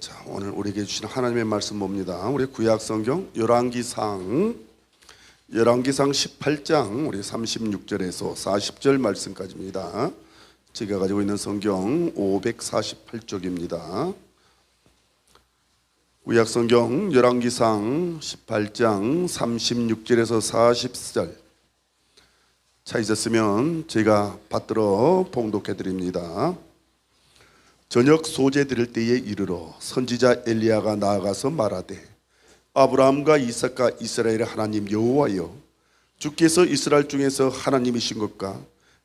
자, 오늘 우리에게 주신 하나님의 말씀 봅니다. 우리 구약성경 열왕기상 18장 우리 36절에서 40절 말씀까지입니다. 제가 가지고 있는 성경 548쪽입니다. 구약성경 열왕기상 18장 36절에서 40절 찾으셨으면 제가 받들어 봉독해 드립니다. 저녁 소재 드릴 때에 이르러 선지자 엘리야가 나아가서 말하되 아브라함과 이삭과 이스라엘의 하나님 여호와여, 주께서 이스라엘 중에서 하나님이신 것과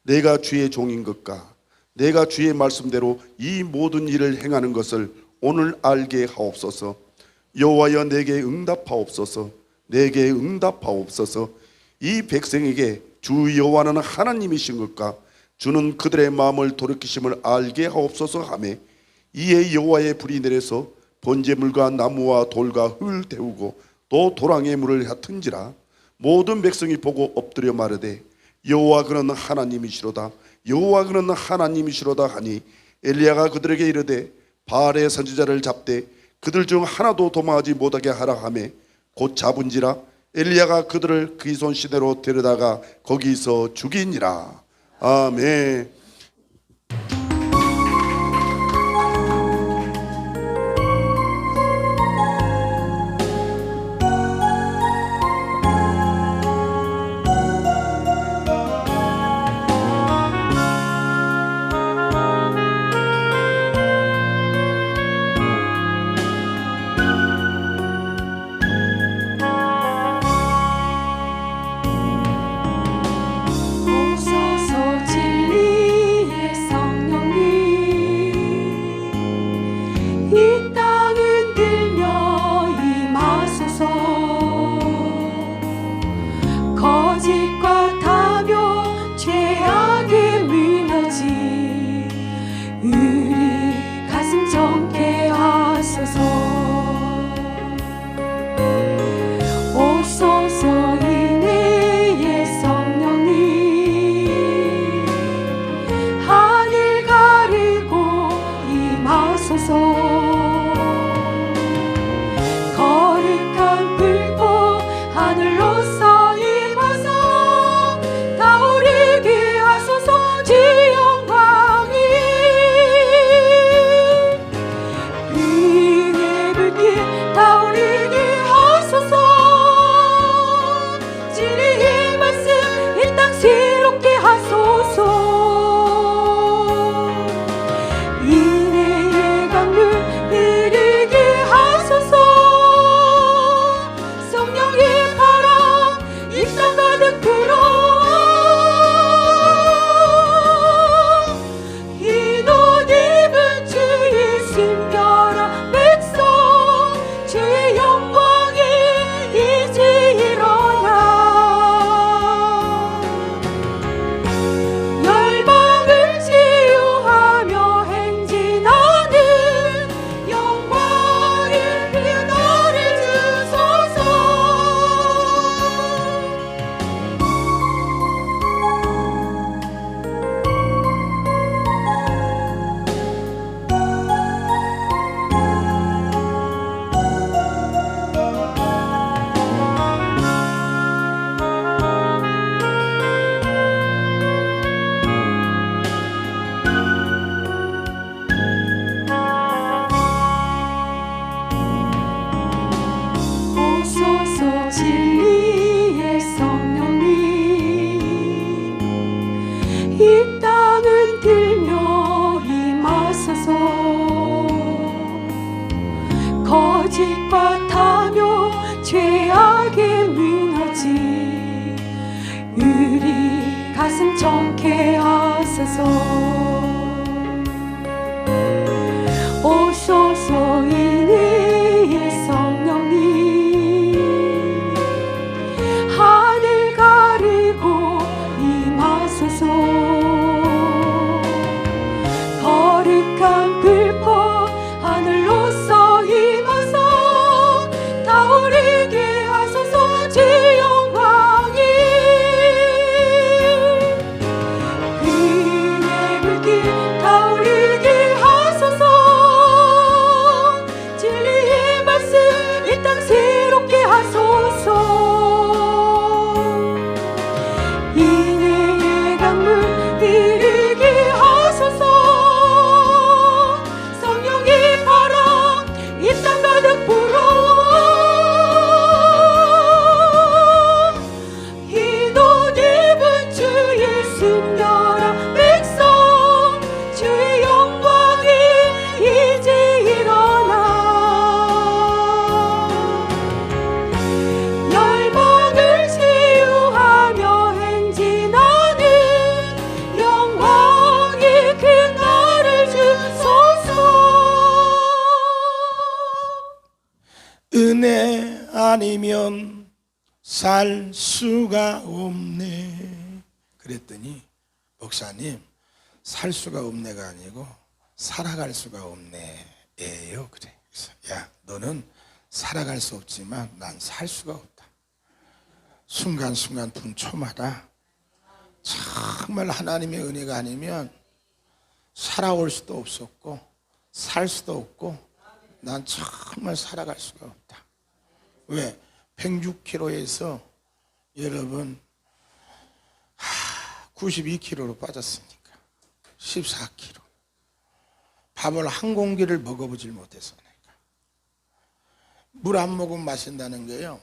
내가 주의 종인 것과 내가 주의 말씀대로 이 모든 일을 행하는 것을 오늘 알게 하옵소서. 여호와여, 내게 응답하옵소서. 내게 응답하옵소서. 이 백성에게 주 여호와는 하나님이신 것과 주는 그들의 마음을 돌이키심을 알게 하옵소서 하며, 이에 여호와의 불이 내려서 번제물과 나무와 돌과 흙을 태우고 또 도랑의 물을 얕은지라. 모든 백성이 보고 엎드려 마르되 여호와 그는 하나님이시로다, 여호와 그는 하나님이시로다 하니, 엘리야가 그들에게 이르되 바알의 선지자를 잡되 그들 중 하나도 도망하지 못하게 하라 하며 곧 잡은지라. 엘리야가 그들을 기손 시내로 데려다가 거기서 죽이니라. 아멘. 거짓과 타며 죄악에 미나지 우리 가슴 정케 하소서. 오소서 이내의 성령님, 하늘 가리고 임하소서. 거룩한 불꽃 하늘로서 임하사 타오르게 하소서. 주 영광이 그의 은혜 아니면 살 수가 없네. 그랬더니 목사님, 살 수가 없네가 아니고 살아갈 수가 없네예요. 그래. 그래서 야, 너는 살아갈 수 없지만 난 살 수가 없다. 순간순간 분초마다 정말 하나님의 은혜가 아니면 살아올 수도 없었고 살 수도 없고 난 정말 살아갈 수가 없다. 왜? 106kg에서 여러분 92kg로 빠졌으니까 14kg. 밥을 한 공기를 먹어보질 못해서. 물 한 모금 마신다는 게요,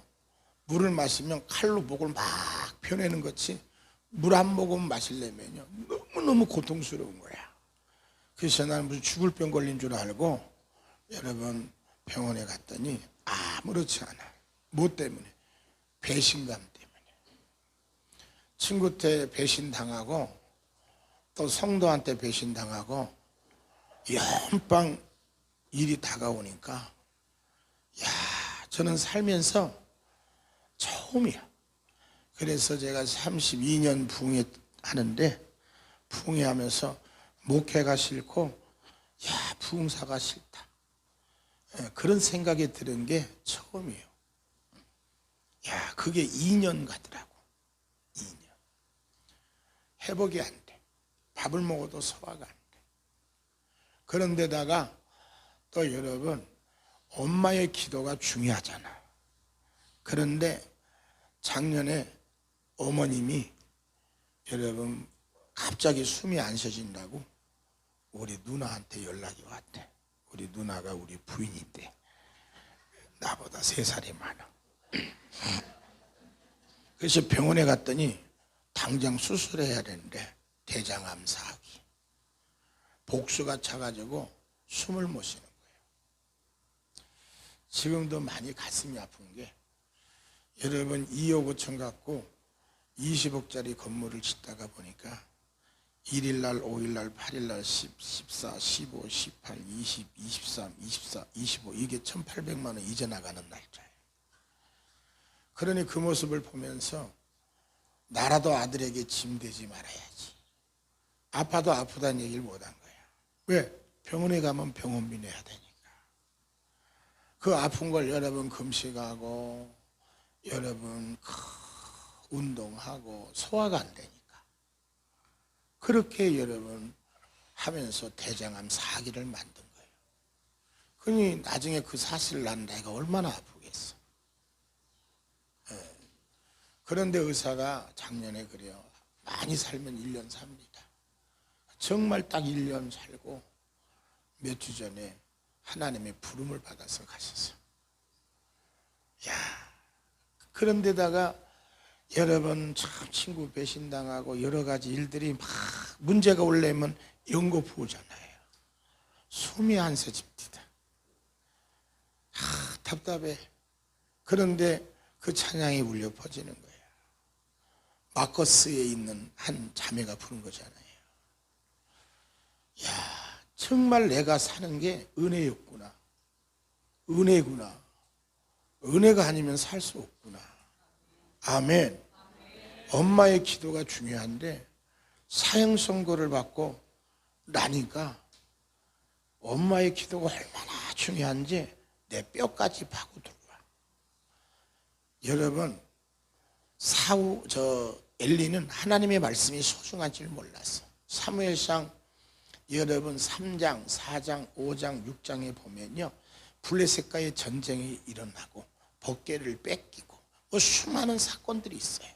물을 마시면 칼로 목을 막 펴내는 것이 물 한 모금 마시려면요 너무너무 고통스러운 거야. 그래서 나는 무슨 죽을 병 걸린 줄 알고 여러분 병원에 갔더니 아무렇지 않아. 뭐 때문에? 배신감 때문에. 친구한테 배신당하고 또 성도한테 배신당하고 연방 일이 다가오니까 저는 살면서 처음이야. 그래서 제가 32년 부흥하는데 부흥하면서 목회가 싫고 부흥사가 싫다. 그런 생각이 드는 게 처음이에요. 그게 2년 가더라고. 2년. 회복이 안 돼. 밥을 먹어도 소화가 안 돼. 그런데다가 또 여러분, 엄마의 기도가 중요하잖아. 그런데 작년에 어머님이 여러분 갑자기 숨이 안 쉬어진다고 우리 누나한테 연락이 왔대. 우리 누나가 우리 부인인데 나보다 3살이 많아. 그래서 병원에 갔더니 당장 수술해야 되는데 대장암 4기. 복수가 차가지고 숨을 못 쉬는 거예요. 지금도 많이 가슴이 아픈 게 여러분 2억 5천 갖고 20억짜리 건물을 짓다가 보니까 1일날, 5일날, 8일날, 10, 14, 15, 18, 20, 23, 24, 25 이게 1,800만 원 이전나가는 날짜예요. 그러니 그 모습을 보면서 나라도 아들에게 짐 되지 말아야지. 아파도 아프다는 얘기를 못한 거야. 왜? 병원에 가면 병원비 내야 되니까. 그 아픈 걸 여러분 금식하고 여러분 운동하고 소화가 안 되니까. 그렇게 여러분 하면서 대장암 4기를 만든 거예요. 그러니 나중에 그 사실을 난 내가 얼마나 아프겠어. 그런데 의사가 작년에 그래요. 많이 살면 1년 삽니다. 정말 딱 1년 살고 몇 주 전에 하나님의 부름을 받아서 가셨어. 그런데다가 여러분 참 친구 배신당하고 여러 가지 일들이 막 문제가 올라오면 연거푸 오잖아요. 숨이 안 쉬집니다. 답답해. 그런데 그 찬양이 울려 퍼지는 거예요. 마커스에 있는 한 자매가 부른 거잖아요. 정말 내가 사는 게 은혜였구나. 은혜구나. 은혜가 아니면 살 수 없구나. 아멘. 엄마의 기도가 중요한데 사형선고를 받고 나니까 엄마의 기도가 얼마나 중요한지 내 뼈까지 파고 들어와. 여러분 엘리는 하나님의 말씀이 소중한 줄 몰랐어. 사무엘상 여러분 3장, 4장, 5장, 6장에 보면요 블레셋과의 전쟁이 일어나고 법궤를 뺏기고 수많은 사건들이 있어요.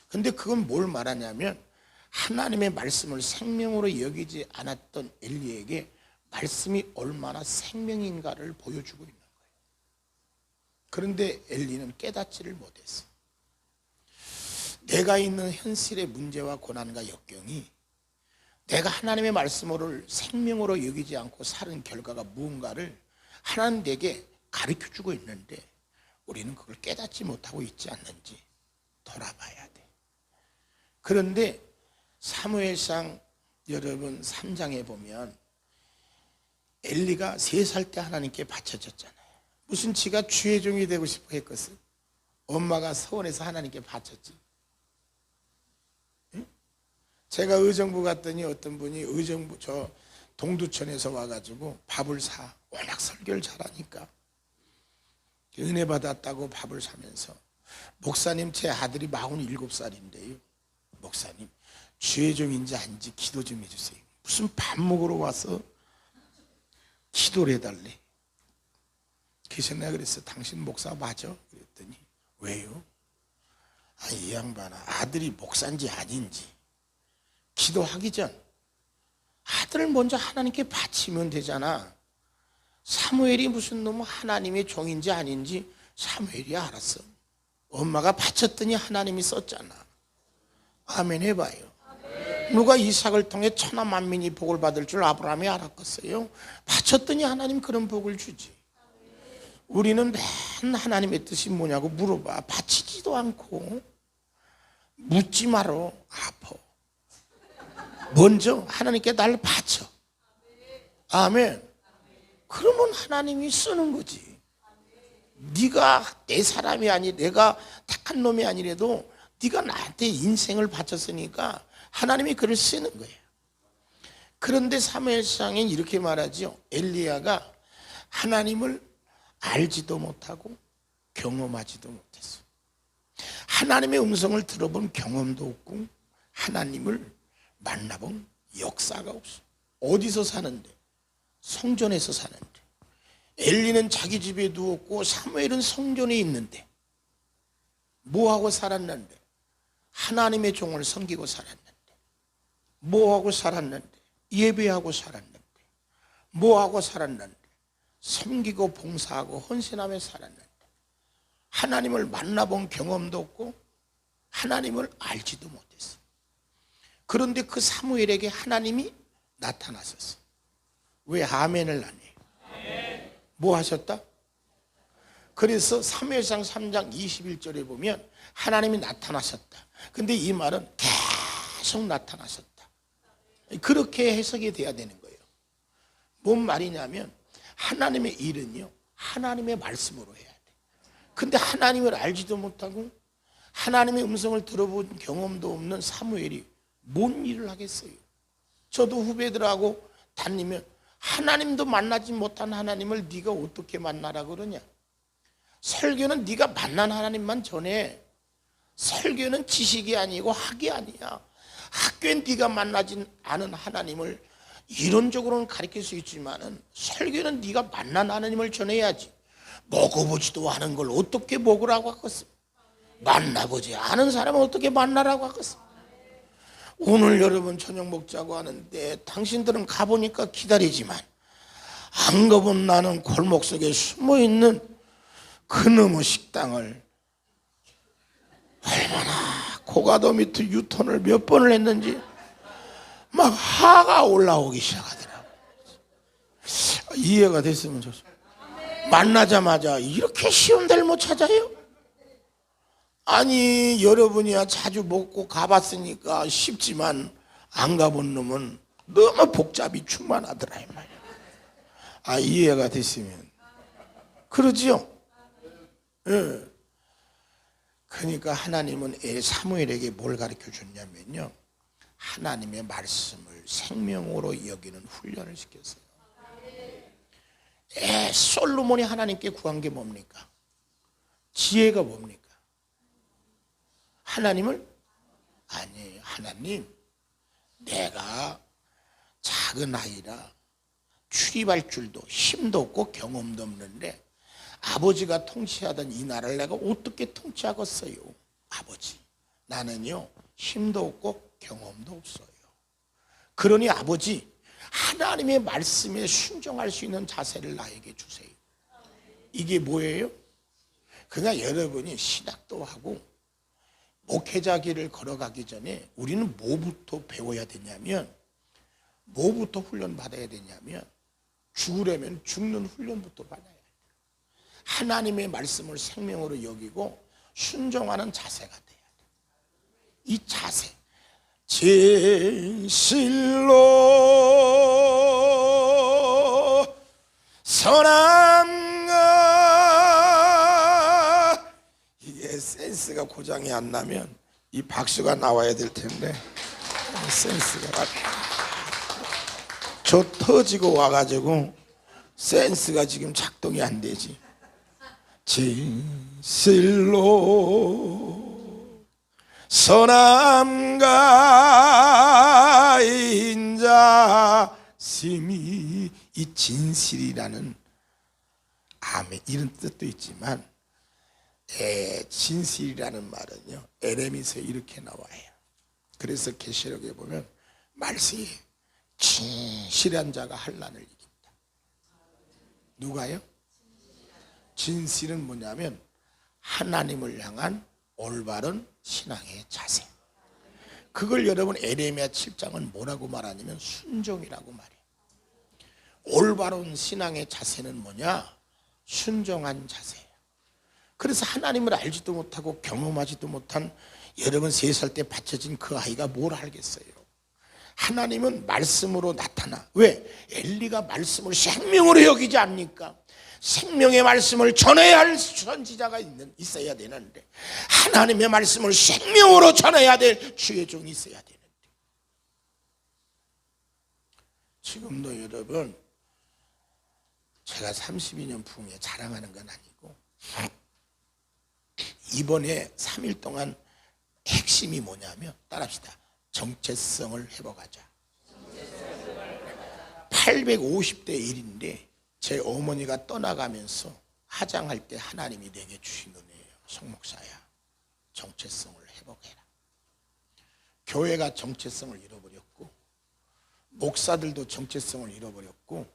근데 그건 뭘 말하냐면 하나님의 말씀을 생명으로 여기지 않았던 엘리에게 말씀이 얼마나 생명인가를 보여주고 있는 거예요. 그런데 엘리는 깨닫지를 못했어. 내가 있는 현실의 문제와 고난과 역경이 내가 하나님의 말씀을 생명으로 여기지 않고 사는 결과가 무언가를 하나님 내게 가르쳐주고 있는데 우리는 그걸 깨닫지 못하고 있지 않는지 돌아봐야 돼. 그런데 사무엘상 여러분 3장에 보면 엘리가 3살 때 하나님께 바쳐졌잖아요. 무슨 지가 주의 종이 되고 싶어 했겠어? 엄마가 서원해서 하나님께 바쳤지. 응? 제가 의정부 갔더니 어떤 분이 의정부 저 동두천에서 와가지고 밥을 사. 워낙 설교를 잘하니까 은혜 받았다고 밥을 사면서, 목사님 제 아들이 47살인데요 목사님 주의 종인지 아닌지 기도 좀 해주세요. 무슨 밥 먹으러 와서 기도를 해달래. 그래서 내가 그랬어. 당신 목사 맞아? 그랬더니 왜요? 이 양반아, 아들이 목사인지 아닌지 기도하기 전 아들을 먼저 하나님께 바치면 되잖아. 사무엘이 무슨 놈 하나님의 종인지 아닌지 사무엘이 알았어. 엄마가 바쳤더니 하나님이 썼잖아. 아멘 해봐요. 누가 이삭을 통해 천하 만민이 복을 받을 줄 아브라함이 알았겠어요? 바쳤더니 하나님 그런 복을 주지. 우리는 맨 하나님의 뜻이 뭐냐고 물어봐. 바치지도 않고 묻지 말어. 아파. 먼저 하나님께 날 바쳐. 아멘. 그러면 하나님이 쓰는 거지. 네가 내 사람이 아니, 내가 착한 놈이 아니래도 네가 나한테 인생을 바쳤으니까 하나님이 그를 쓰는 거예요. 그런데 사무엘상에 이렇게 말하죠. 엘리야가 하나님을 알지도 못하고 경험하지도 못했어. 하나님의 음성을 들어본 경험도 없고 하나님을 만나본 역사가 없어. 어디서 사는데? 성전에서 사는데. 엘리는 자기 집에 누웠고 사무엘은 성전에 있는데 뭐하고 살았는데? 하나님의 종을 섬기고 살았는데. 뭐하고 살았는데? 예배하고 살았는데. 뭐하고 살았는데? 섬기고 봉사하고 헌신하며 살았는데. 하나님을 만나본 경험도 없고 하나님을 알지도 못했어. 그런데 그 사무엘에게 하나님이 나타나셨어. 왜 아멘을 안 해요? 뭐 하셨다? 그래서 사무엘상 3장 21절에 보면 하나님이 나타나셨다. 근데 이 말은 계속 나타나셨다. 그렇게 해석이 돼야 되는 거예요. 뭔 말이냐면 하나님의 일은요, 하나님의 말씀으로 해야 돼. 근데 하나님을 알지도 못하고 하나님의 음성을 들어본 경험도 없는 사무엘이 뭔 일을 하겠어요? 저도 후배들하고 다니면 하나님도 만나지 못한 하나님을 네가 어떻게 만나라 그러냐? 설교는 네가 만난 하나님만 전해. 설교는 지식이 아니고 학이 아니야. 학교엔 네가 만나지 않은 하나님을 이론적으로는 가르칠 수 있지만은 설교는 네가 만난 하나님을 전해야지. 먹어보지도 않은 걸 어떻게 먹으라고 하겠어? 만나보지 않은 사람은 어떻게 만나라고 하겠어? 오늘 여러분 저녁 먹자고 하는데 당신들은 가보니까 기다리지만 안 가본 나는 골목 속에 숨어있는 그놈의 식당을 얼마나 고가도 밑에 유턴을 몇 번을 했는지 막 화가 올라오기 시작하더라고. 이해가 됐으면 좋습니다. 만나자마자 이렇게 쉬운 데를 못 찾아요? 아니 여러분이야 자주 먹고 가봤으니까 쉽지만 안 가본 놈은 너무 복잡이 충만하더라 이 말이야. 이해가 됐으면 그러지요? 예. 그러니까 하나님은 사무엘에게 뭘 가르쳐 줬냐면요, 하나님의 말씀을 생명으로 여기는 훈련을 시켰어요. 솔로몬이 하나님께 구한 게 뭡니까? 지혜가 뭡니까? 하나님을? 아니, 하나님 내가 작은 아이라 출입할 줄도 힘도 없고 경험도 없는데 아버지가 통치하던 이 나라를 내가 어떻게 통치하겠어요? 아버지, 나는요 힘도 없고 경험도 없어요. 그러니 아버지, 하나님의 말씀에 순종할 수 있는 자세를 나에게 주세요. 이게 뭐예요? 그러니까 여러분이 신학도 하고 목회자 길을 걸어가기 전에 우리는 뭐부터 배워야 되냐면, 뭐부터 훈련 받아야 되냐면, 죽으려면 죽는 훈련부터 받아야 돼요. 하나님의 말씀을 생명으로 여기고 순종하는 자세가 돼야 돼요. 이 자세, 진실로 선함과 센스가 고장이 안 나면 이 박수가 나와야 될 텐데 센스가 저 터지고 와가지고 센스가 지금 작동이 안 되지. 진실로 선함과 인자심이, 이 진실이라는 아멘 이런 뜻도 있지만 진실이라는 말은요 에레미서에 이렇게 나와요. 그래서 계시록에 보면 말씀이 진실한 자가 환난을 이긴다. 누가요? 진실은 뭐냐면 하나님을 향한 올바른 신앙의 자세. 그걸 여러분 에레미야 7장은 뭐라고 말하냐면 순종이라고 말해요. 올바른 신앙의 자세는 뭐냐? 순종한 자세예요. 그래서 하나님을 알지도 못하고 경험하지도 못한 여러분 3살 때 바쳐진 그 아이가 뭘 알겠어요? 하나님은 말씀으로 나타나. 왜? 엘리가 말씀을 생명으로 여기지 않습니까? 생명의 말씀을 전해야 할 선지자가 있어야 되는데, 하나님의 말씀을 생명으로 전해야 될 주의 종이 있어야 되는데, 지금도 여러분 제가 32년 부흥회 자랑하는 건 아니고 이번에 3일 동안 핵심이 뭐냐면 따라합시다. 정체성을 회복하자. 850대 1인데 제 어머니가 떠나가면서 화장할 때 하나님이 내게 주신 은혜예요. 송목사야, 정체성을 회복해라. 교회가 정체성을 잃어버렸고, 목사들도 정체성을 잃어버렸고,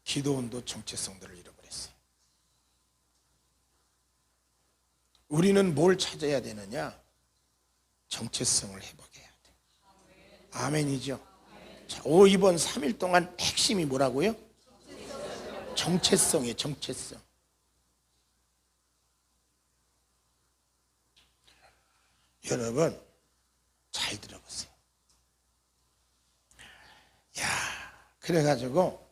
기도원도 정체성들을 잃어버렸어요. 우리는 뭘 찾아야 되느냐? 정체성을 회복해야 돼. 아멘이죠. 자, 이번 3일 동안 핵심이 뭐라고요? 정체성이에요. 정체성. 여러분 잘 들어보세요. 그래가지고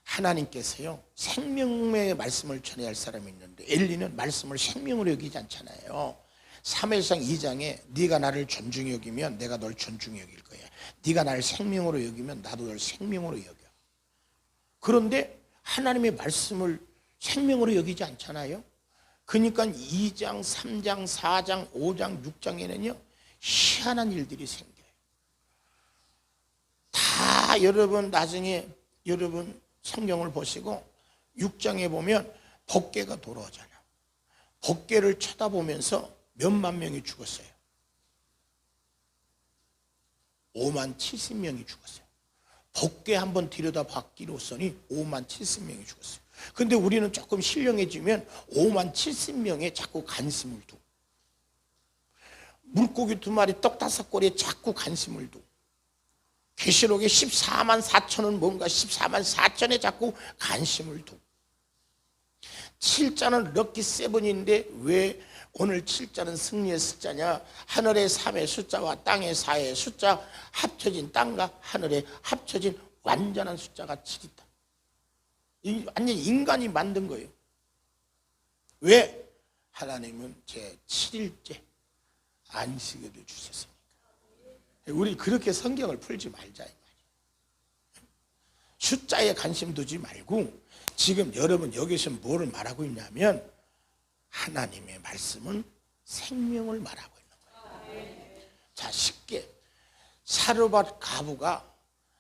하나님께서요 생명의 말씀을 전해야 할 사람이 있는데, 엘리는 말씀을 생명으로 여기지 않잖아요. 사무엘상 2장에 네가 나를 존중히 여기면 내가 널 존중히 여길 거야. 네가 나를 생명으로 여기면 나도 널 생명으로 여겨. 그런데 하나님의 말씀을 생명으로 여기지 않잖아요. 그러니까 2장, 3장, 4장, 5장, 6장에는요 희한한 일들이 생겨요. 다 여러분 나중에 여러분 성경을 보시고 6장에 보면 법궤가 돌아오잖아. 법궤를 쳐다보면서 몇만 명이 죽었어요. 5만 70명이 죽었어요. 법궤 한번 들여다봤기로서니 5만 70명이 죽었어요. 근데 우리는 조금 신령해지면 5만 70명에 자꾸 관심을 두고, 물고기 2마리 떡 5꼬리에 자꾸 관심을 두고, 계시록에 14만 4천은 뭔가 14만 4천에 자꾸 관심을 두고, 7자는 럭키 7인데 왜 오늘 7자는 승리의 숫자냐? 하늘의 3의 숫자와 땅의 4의 숫자 합쳐진, 땅과 하늘의 합쳐진 완전한 숫자가 7이다. 이 완전히 인간이 만든 거예요. 왜? 하나님은 제 7일째 안식일을 주셨으니까. 우리 그렇게 성경을 풀지 말자 이 말이에요. 숫자에 관심 두지 말고, 지금 여러분 여기서 뭐를 말하고 있냐면 하나님의 말씀은 생명을 말하고 있는 거예요. 자, 쉽게 사르밧 가부가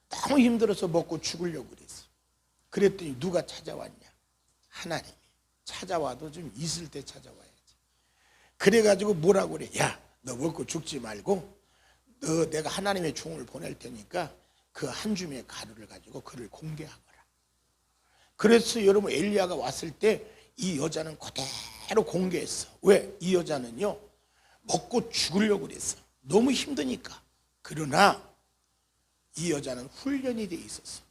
너무 힘들어서 먹고 죽으려고 그랬어. 그랬더니 누가 찾아왔냐? 하나님이. 찾아와도 좀 있을 때 찾아와야지. 그래가지고 뭐라고 그래? 야, 너 먹고 죽지 말고 내가 하나님의 종을 보낼 테니까 그 한 줌의 가루를 가지고 그를 공개하거라. 그래서 여러분 엘리야가 왔을 때 이 여자는 그대로 공개했어. 왜? 이 여자는요 먹고 죽으려고 그랬어. 너무 힘드니까. 그러나 이 여자는 훈련이 돼 있었어.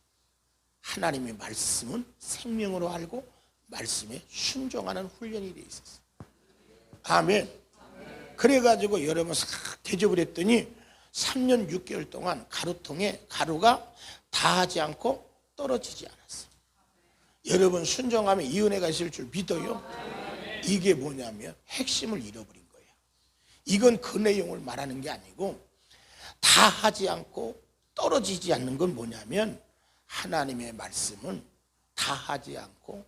하나님의 말씀은 생명으로 알고 말씀에 순종하는 훈련이 돼 있었어. 아멘. 그래가지고 여러분 싹 대접을 했더니 3년 6개월 동안 가루통에 가루가 다하지 않고 떨어지지 않았어. 여러분 순종하면 이 은혜가 있을 줄 믿어요? 이게 뭐냐면 핵심을 잃어버린 거예요. 이건 그 내용을 말하는 게 아니고 다 하지 않고 떨어지지 않는 건 뭐냐면 하나님의 말씀은 다 하지 않고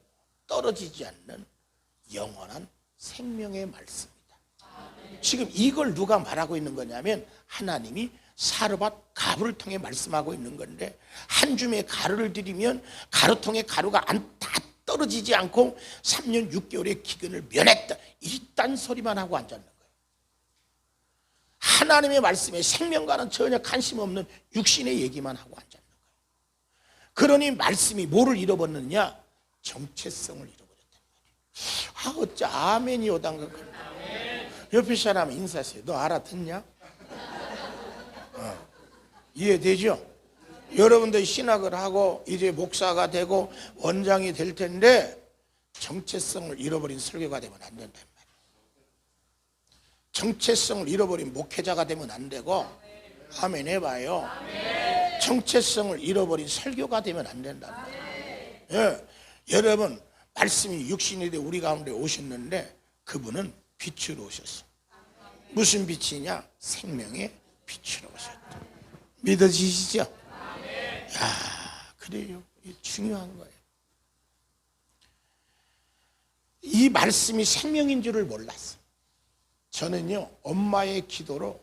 떨어지지 않는 영원한 생명의 말씀이다. 지금 이걸 누가 말하고 있는 거냐면 하나님이 사르밧 가루를 통해 말씀하고 있는 건데 한 줌의 가루를 들이면 가루통의 가루가 다 떨어지지 않고 3년 6개월의 기근을 면했다. 이딴 소리만 하고 앉았는 거예요. 하나님의 말씀에 생명과는 전혀 관심 없는 육신의 얘기만 하고 앉았는 거예요. 그러니 말씀이 뭐를 잃어버렸느냐? 정체성을 잃어버렸단 말이에요. 어째 아멘이 오단가. 옆에 사람 인사하세요. 너 알아듣냐? 이해되죠? 여러분들 신학을 하고 이제 목사가 되고 원장이 될 텐데 정체성을 잃어버린 설교가 되면 안 된단 말이에요. 정체성을 잃어버린 목회자가 되면 안 되고, 아멘 해봐요. 정체성을 잃어버린 설교가 되면 안 된단 말이에요. 예, 여러분 말씀이 육신이 돼 우리 가운데 오셨는데 그분은 빛으로 오셨어. 무슨 빛이냐? 생명의 빛으로 오셨다. 믿어지시죠? 야, 그래요. 이게 중요한 거예요. 이 말씀이 생명인 줄을 몰랐어. 저는요, 엄마의 기도로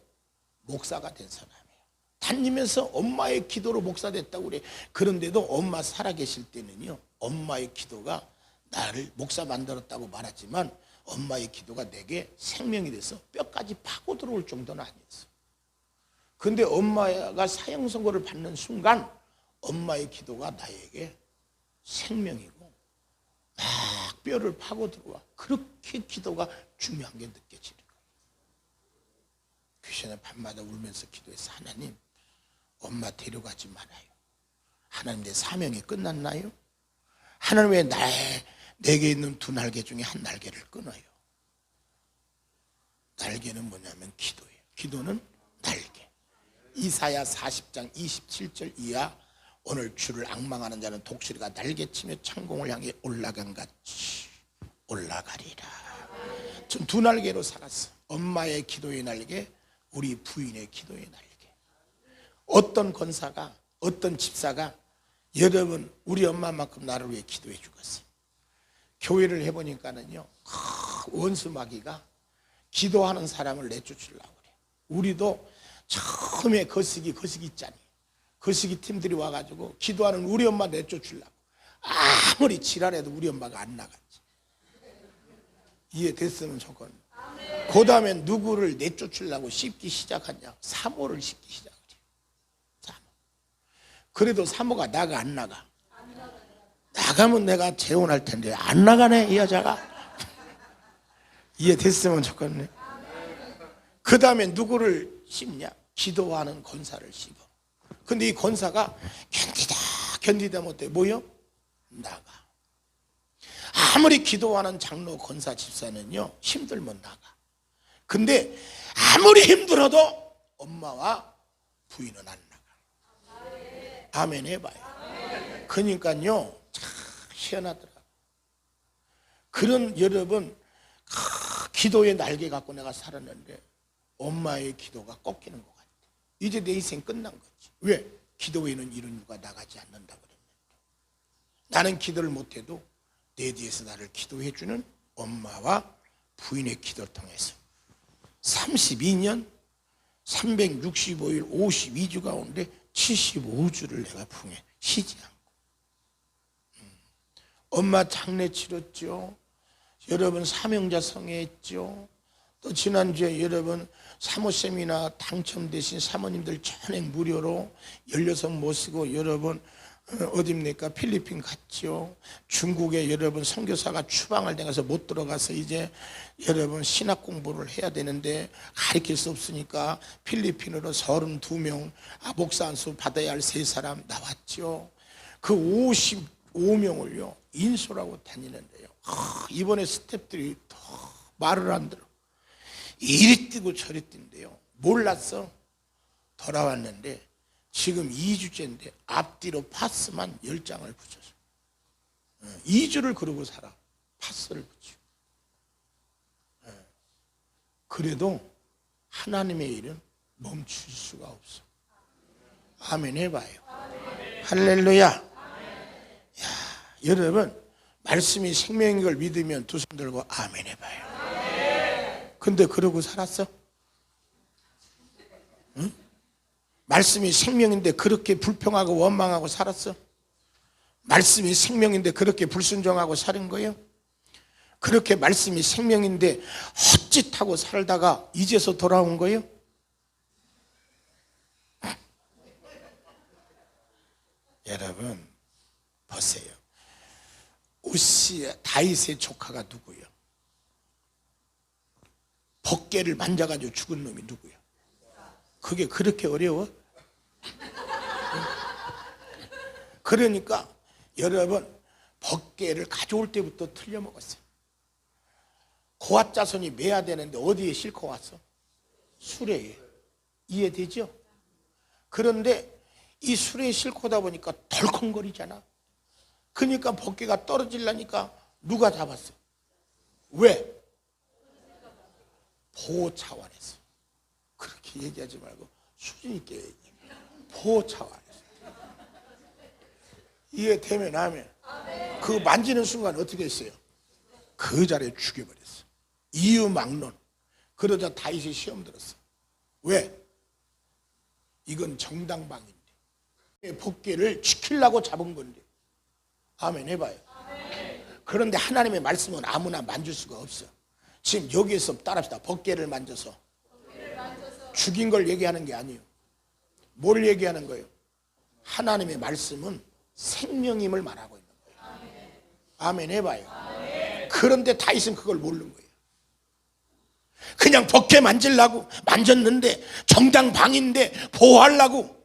목사가 된 사람이에요. 다니면서 엄마의 기도로 목사 됐다고 그래. 그런데도 엄마 살아계실 때는요, 엄마의 기도가 나를 목사 만들었다고 말하지만 엄마의 기도가 내게 생명이 돼서 뼈까지 파고 들어올 정도는 아니었어. 근데 엄마가 사형 선고를 받는 순간 엄마의 기도가 나에게 생명이고 막 뼈를 파고 들어와. 그렇게 기도가 중요한 게 느껴지는 거예요. 귀신은 밤마다 울면서 기도해서 하나님, 엄마 데려가지 말아요. 하나님, 내 사명이 끝났나요? 하나님, 왜 내게 있는 두 날개 중에 한 날개를 끊어요? 날개는 뭐냐면 기도예요. 기도는 날개. 이사야 40장 27절 이하, 오늘 주를 앙망하는 자는 독수리가 날개치며 창공을 향해 올라간 같이 올라가리라. 전 두 날개로 살았어. 엄마의 기도의 날개, 우리 부인의 기도의 날개. 어떤 권사가, 어떤 집사가 여러분 우리 엄마만큼 나를 위해 기도해 주겠어요. 교회를 해보니까는요, 원수 마귀가 기도하는 사람을 내쫓으려고 그래. 우리도 처음에 거시기 있잖니. 거시기 팀들이 와가지고 기도하는 우리 엄마 내쫓으려고. 아무리 지랄해도 우리 엄마가 안 나갔지. 이해됐으면 좋겠네. 그 다음에 누구를 내쫓으려고 씹기 시작하냐? 사모를 씹기 시작하지. 사모. 그래도 사모가 나가 안 나가? 나가면 내가 재혼할 텐데 안 나가네 이 여자가. 이해됐으면 좋겠네. 그 다음에 누구를 씹냐? 기도하는 권사를 씹어. 근데 이 권사가 견디다 못해 뭐요? 나가. 아무리 기도하는 장로, 권사, 집사는요 힘들면 나가. 근데 아무리 힘들어도 엄마와 부인은 안 나가. 아멘 해봐요. 그러니까요 참 희한하더라. 그런 여러분 기도의 날개 갖고 내가 살았는데 엄마의 기도가 꺾이는 것 같아. 이제 내 인생 끝난 거지. 왜? 기도에는 이런 이유가 나가지 않는다고 그랬는데. 나는 기도를 못해도 내 뒤에서 나를 기도해 주는 엄마와 부인의 기도를 통해서 32년 365일 52주 가운데 75주를 내가 풍해 쉬지 않고 엄마 장례 치렀죠. 여러분 사명자 성회했죠. 또 지난주에 여러분 사모 세미나 당첨되신 사모님들 전액 무료로 16 모시고 여러분 어딥니까? 필리핀 갔죠. 중국에 여러분 선교사가 추방을 당해서 못 들어가서 이제 여러분 신학 공부를 해야 되는데 가르칠 수 없으니까 필리핀으로 32명 목사 안수 받아야 할 3사람 나왔죠. 그 55명을요 인솔하고 다니는데요. 이번에 스태프들이 더 말을 안 들어. 이리 뛰고 저리 뛴대요. 몰랐어. 돌아왔는데 지금 2주째인데 앞뒤로 파스만 10장을 붙여서 2주를 그러고 살아. 파스를 붙이고. 그래도 하나님의 일은 멈출 수가 없어. 아멘 해봐요. 할렐루야. 야, 여러분 말씀이 생명인 걸 믿으면 두 손 들고 아멘 해봐요. 근데 그러고 살았어? 응? 말씀이 생명인데 그렇게 불평하고 원망하고 살았어? 말씀이 생명인데 그렇게 불순종하고 사는 거예요? 그렇게 말씀이 생명인데 헛짓하고 살다가 이제서 돌아온 거예요? 여러분 보세요. 우시야 다윗의 조카가 누구예요? 벗개를 만져가지고 죽은 놈이 누구예요? 그게 그렇게 어려워? 그러니까 여러분 벗개를 가져올 때부터 틀려먹었어요. 고앗 자손이 매야 되는데 어디에 싣고 왔어? 수레에. 이해되죠? 그런데 이 수레에 싣고 오다 보니까 덜컹거리잖아. 그러니까 벗개가 떨어지려니까 누가 잡았어? 왜? 보호 차원에서. 그렇게 얘기하지 말고 수준 있게 얘기해. 보호 차원에서. 이해되면 하면 그 만지는 순간 어떻게 했어요? 그 자리에 죽여버렸어. 이유 막론. 그러자 다윗이 시험 들었어. 왜? 이건 정당방인데 벗개를 지키려고 잡은 건데. 아멘 해봐요. 그런데 하나님의 말씀은 아무나 만질 수가 없어. 지금 여기에서 따라합시다. 벗개를 만져서 죽인 걸 얘기하는 게 아니에요. 뭘 얘기하는 거예요? 하나님의 말씀은 생명임을 말하고 있는 거예요. 아멘 해봐요. 그런데 다윗은 그걸 모르는 거예요. 그냥 벗개 만지려고 만졌는데 정당방인데 보호하려고.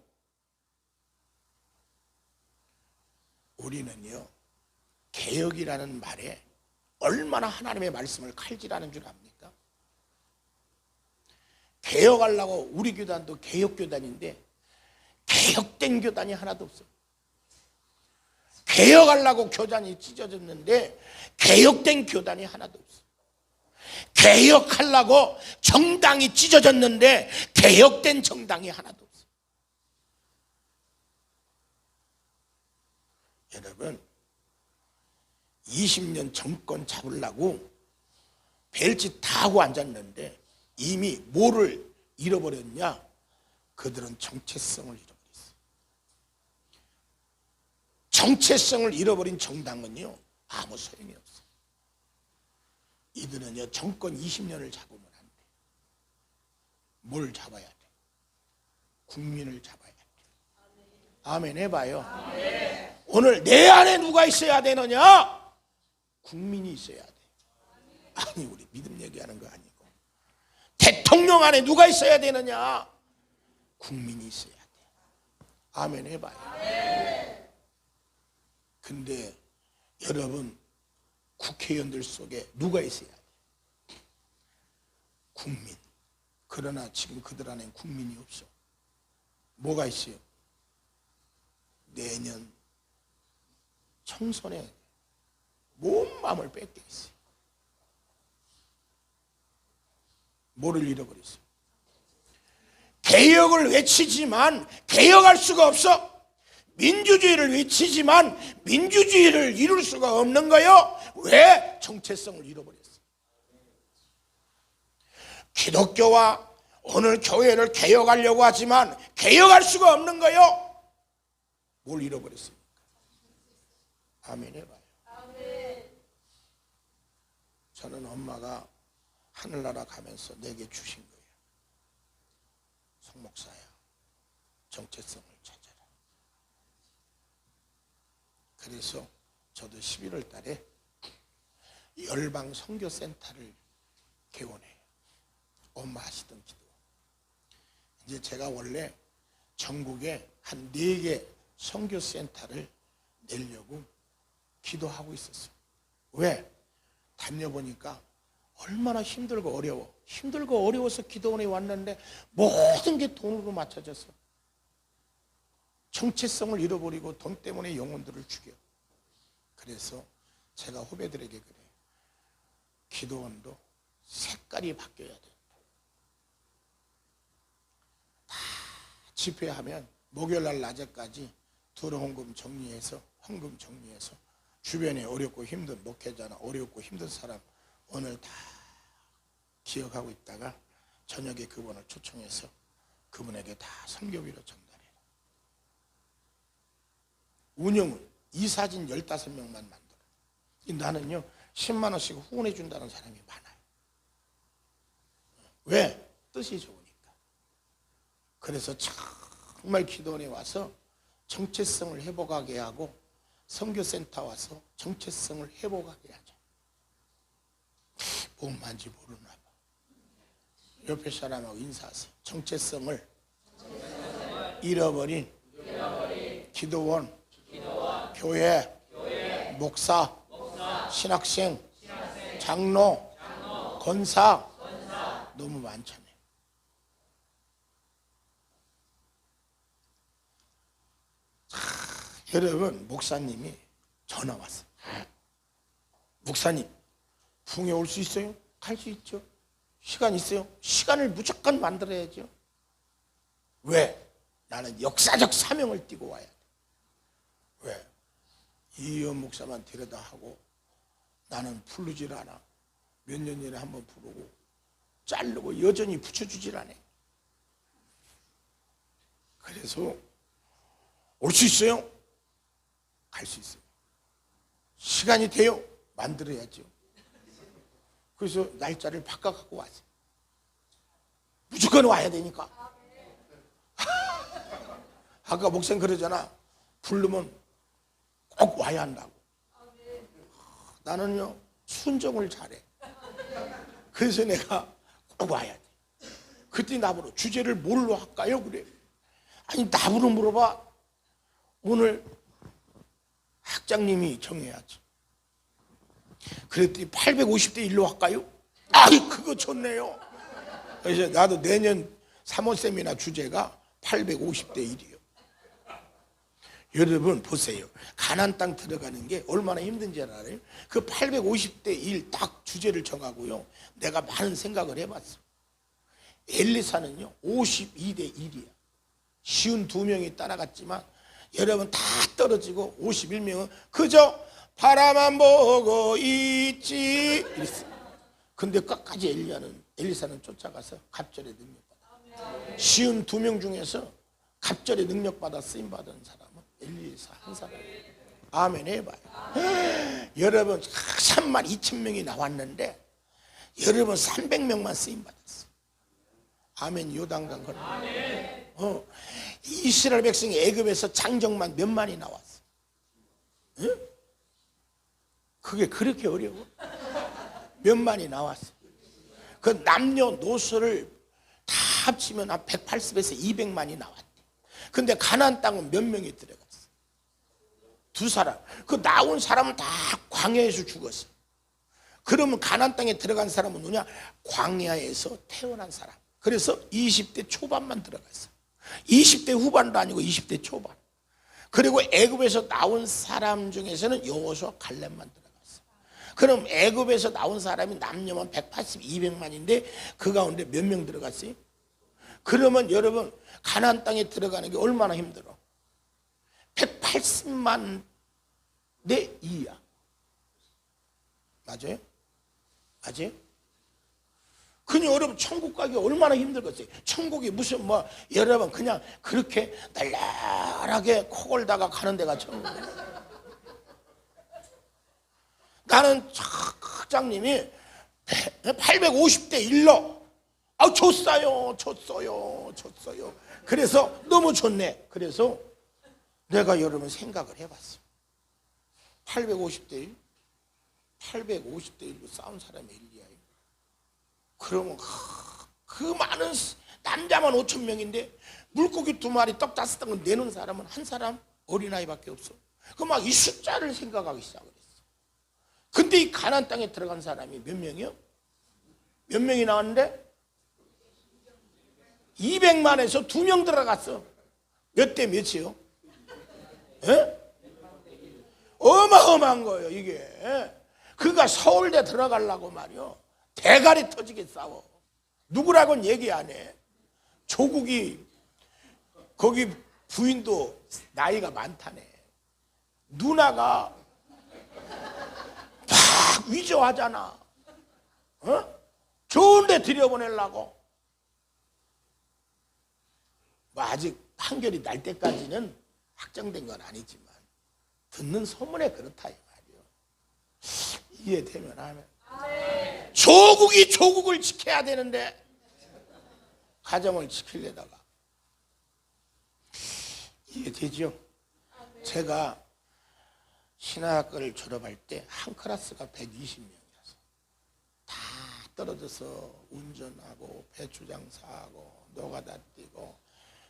우리는요 개혁이라는 말에 얼마나 하나님의 말씀을 칼질하는 줄 압니까? 개혁하려고 우리 교단도 개혁교단인데 개혁된 교단이 하나도 없어. 개혁하려고 교단이 찢어졌는데 개혁된 교단이 하나도 없어. 개혁하려고 정당이 찢어졌는데 개혁된 정당이 하나도 없어. 여러분 20년 정권 잡으려고 벨짓 다 하고 앉았는데 이미 뭐를 잃어버렸냐? 그들은 정체성을 잃어버렸어. 정체성을 잃어버린 정당은요 아무 소용이 없어. 이들은요 정권 20년을 잡으면 안 돼. 뭘 잡아야 돼? 국민을 잡아야 돼. 아멘 해봐요. 아멘. 오늘 내 안에 누가 있어야 되느냐? 국민이 있어야 돼. 아니 우리 믿음 얘기하는 거 아니고 대통령 안에 누가 있어야 되느냐? 국민이 있어야 돼. 아멘 해봐요. 아멘. 근데 여러분 국회의원들 속에 누가 있어야 돼? 국민. 그러나 지금 그들 안에 국민이 없어. 뭐가 있어요? 내년 총선에 온 마음을 뺏겨 있어요. 뭐를 잃어버렸어요? 개혁을 외치지만 개혁할 수가 없어. 민주주의를 외치지만 민주주의를 이룰 수가 없는 거요. 왜? 정체성을 잃어버렸어. 기독교와 오늘 교회를 개혁하려고 하지만 개혁할 수가 없는 거요. 뭘 잃어버렸습니까? 아멘 해봐요. 아멘. 저는 엄마가 하늘나라 가면서 내게 주신 거예요. 송 목사야, 정체성을 찾아라. 그래서 저도 11월 달에 열방 선교센터를 개원해요. 엄마 하시던 기도. 이제 제가 원래 전국에 한 4개 선교센터를 내려고 기도하고 있었어요. 왜? 다녀보니까 얼마나 힘들고 어려워. 힘들고 어려워서 기도원에 왔는데 모든 게 돈으로 맞춰졌어. 정체성을 잃어버리고 돈 때문에 영혼들을 죽여. 그래서 제가 후배들에게 그래요. 기도원도 색깔이 바뀌어야 돼. 집회하면 목요일날 낮에까지 들어헌금 정리해서 헌금 정리해서 주변에 어렵고 힘든 목회자나 어렵고 힘든 사람 오늘 다 기억하고 있다가 저녁에 그분을 초청해서 그분에게 다 선교비로 전달해라. 운영을 이사진 15명만 만들어. 나는요 10만 원씩 후원해 준다는 사람이 많아요. 왜? 뜻이 좋으니까. 그래서 정말 기도원에 와서 정체성을 회복하게 하고 선교센터 와서 정체성을 회복하게 하죠. 뭔지 모르나 봐. 옆에 사람하고 인사하세요. 정체성을 잃어버린 기도원, 교회, 목사, 신학생, 장로, 권사 너무 많잖아요. 여러분 목사님이 전화 왔어요. 목사님 부흥회 올 수 있어요? 갈 수 있죠. 시간 있어요? 시간을 무조건 만들어야죠. 왜? 나는 역사적 사명을 띠고 와야 돼. 왜? 이의원 목사만 데려다 하고 나는 부르질 않아. 몇 년 전에 한번 부르고 자르고 여전히 붙여주질 않아. 그래서 올 수 있어요? 갈 수 있어요. 시간이 돼요? 만들어야죠. 그래서 날짜를 바꿔갖고 왔어요. 무조건 와야 되니까. 아까 목사님 그러잖아. 부르면 꼭 와야 한다고. 나는요 순종을 잘해. 그래서 내가 꼭 와야 돼. 그때 나보러 주제를 뭘로 할까요? 그래. 아니 나보러 물어봐. 오늘 학장님이 정해야지. 그랬더니 850대 1로 할까요? 아이 그거 좋네요. 그래서 나도 내년 3월 세미나 주제가 850대 1이에요. 여러분 보세요. 가나안 땅 들어가는 게 얼마나 힘든지 알아요? 그 850대 1 딱 주제를 정하고요. 내가 많은 생각을 해봤어. 엘리사는요 52대 1이야. 52명이 따라갔지만 여러분 다 떨어지고 51명은 그저 바라만 보고 있지 이랬어. 근데 끝까지 엘리사는 쫓아가서 갑절의 능력받아. 52명 중에서 갑절의 능력받아 쓰임받은 사람은 엘리사 한 사람이에요. 아멘 해봐요. 여러분 3만 2천 명이 나왔는데 여러분 300명만 쓰임받았어. 아멘. 요단강 건너. 이스라엘 백성이 애굽에서 장정만 몇 만이 나왔어. 응? 그게 그렇게 어려워? 몇 만이 나왔어. 그 남녀노소를 다 합치면 한 180에서 200만이 나왔대. 근데 가나안 땅은 몇 명이 들어갔어? 2사람. 그 나온 사람은 다 광야에서 죽었어. 그러면 가나안 땅에 들어간 사람은 누구냐? 광야에서 태어난 사람. 그래서 20대 초반만 들어갔어. 20대 후반도 아니고 20대 초반. 그리고 애굽에서 나온 사람 중에서는 여호수아 갈렙만 들어갔어. 그럼 애굽에서 나온 사람이 남녀만 180, 200만인데 그 가운데 몇 명 들어갔어요? 그러면 여러분 가나안 땅에 들어가는 게 얼마나 힘들어? 180만 대 2야. 맞아요? 맞아요? 그니 여러분 천국 가기 얼마나 힘들겠어요. 천국이 무슨 뭐 여러분 그냥 그렇게 날라하게 코 골다가 가는 데가 천국이에요. 나는 학장님이 850대 1로 줬어요. 그래서 너무 좋네. 그래서 내가 여러분 생각을 해봤어. 850대 1 850대 1로 싸운 사람이 엘리야예요. 그러면 그 많은 남자만 5천 명인데 물고기 2마리 떡 5덩을 내는 사람은 한 사람 어린아이밖에 없어. 그 막 이 숫자를 생각하기 시작을 했어. 근데 이 가나안 땅에 들어간 사람이 몇 명이요? 몇 명이 나왔는데 200만에서 2명 들어갔어. 몇 대 몇이요? 에? 어마어마한 거예요 이게. 그가 서울대 들어가려고 말이요 대가리 터지게 싸워. 누구라고는 얘기 안 해. 조국이 거기 부인도 나이가 많다네. 누나가 막 위조하잖아. 좋은데 들여보내려고. 뭐 아직 판결이 날 때까지는 확정된 건 아니지만 듣는 소문에 그렇다 이 말이요. 이해되면 하면. 조국이 조국을 지켜야 되는데 가정을 지키려다가. 이해되죠? 제가 신학학과를 졸업할 때 한 클래스가 120명이었어요. 다 떨어져서 운전하고 배추장사하고 노가다 뛰고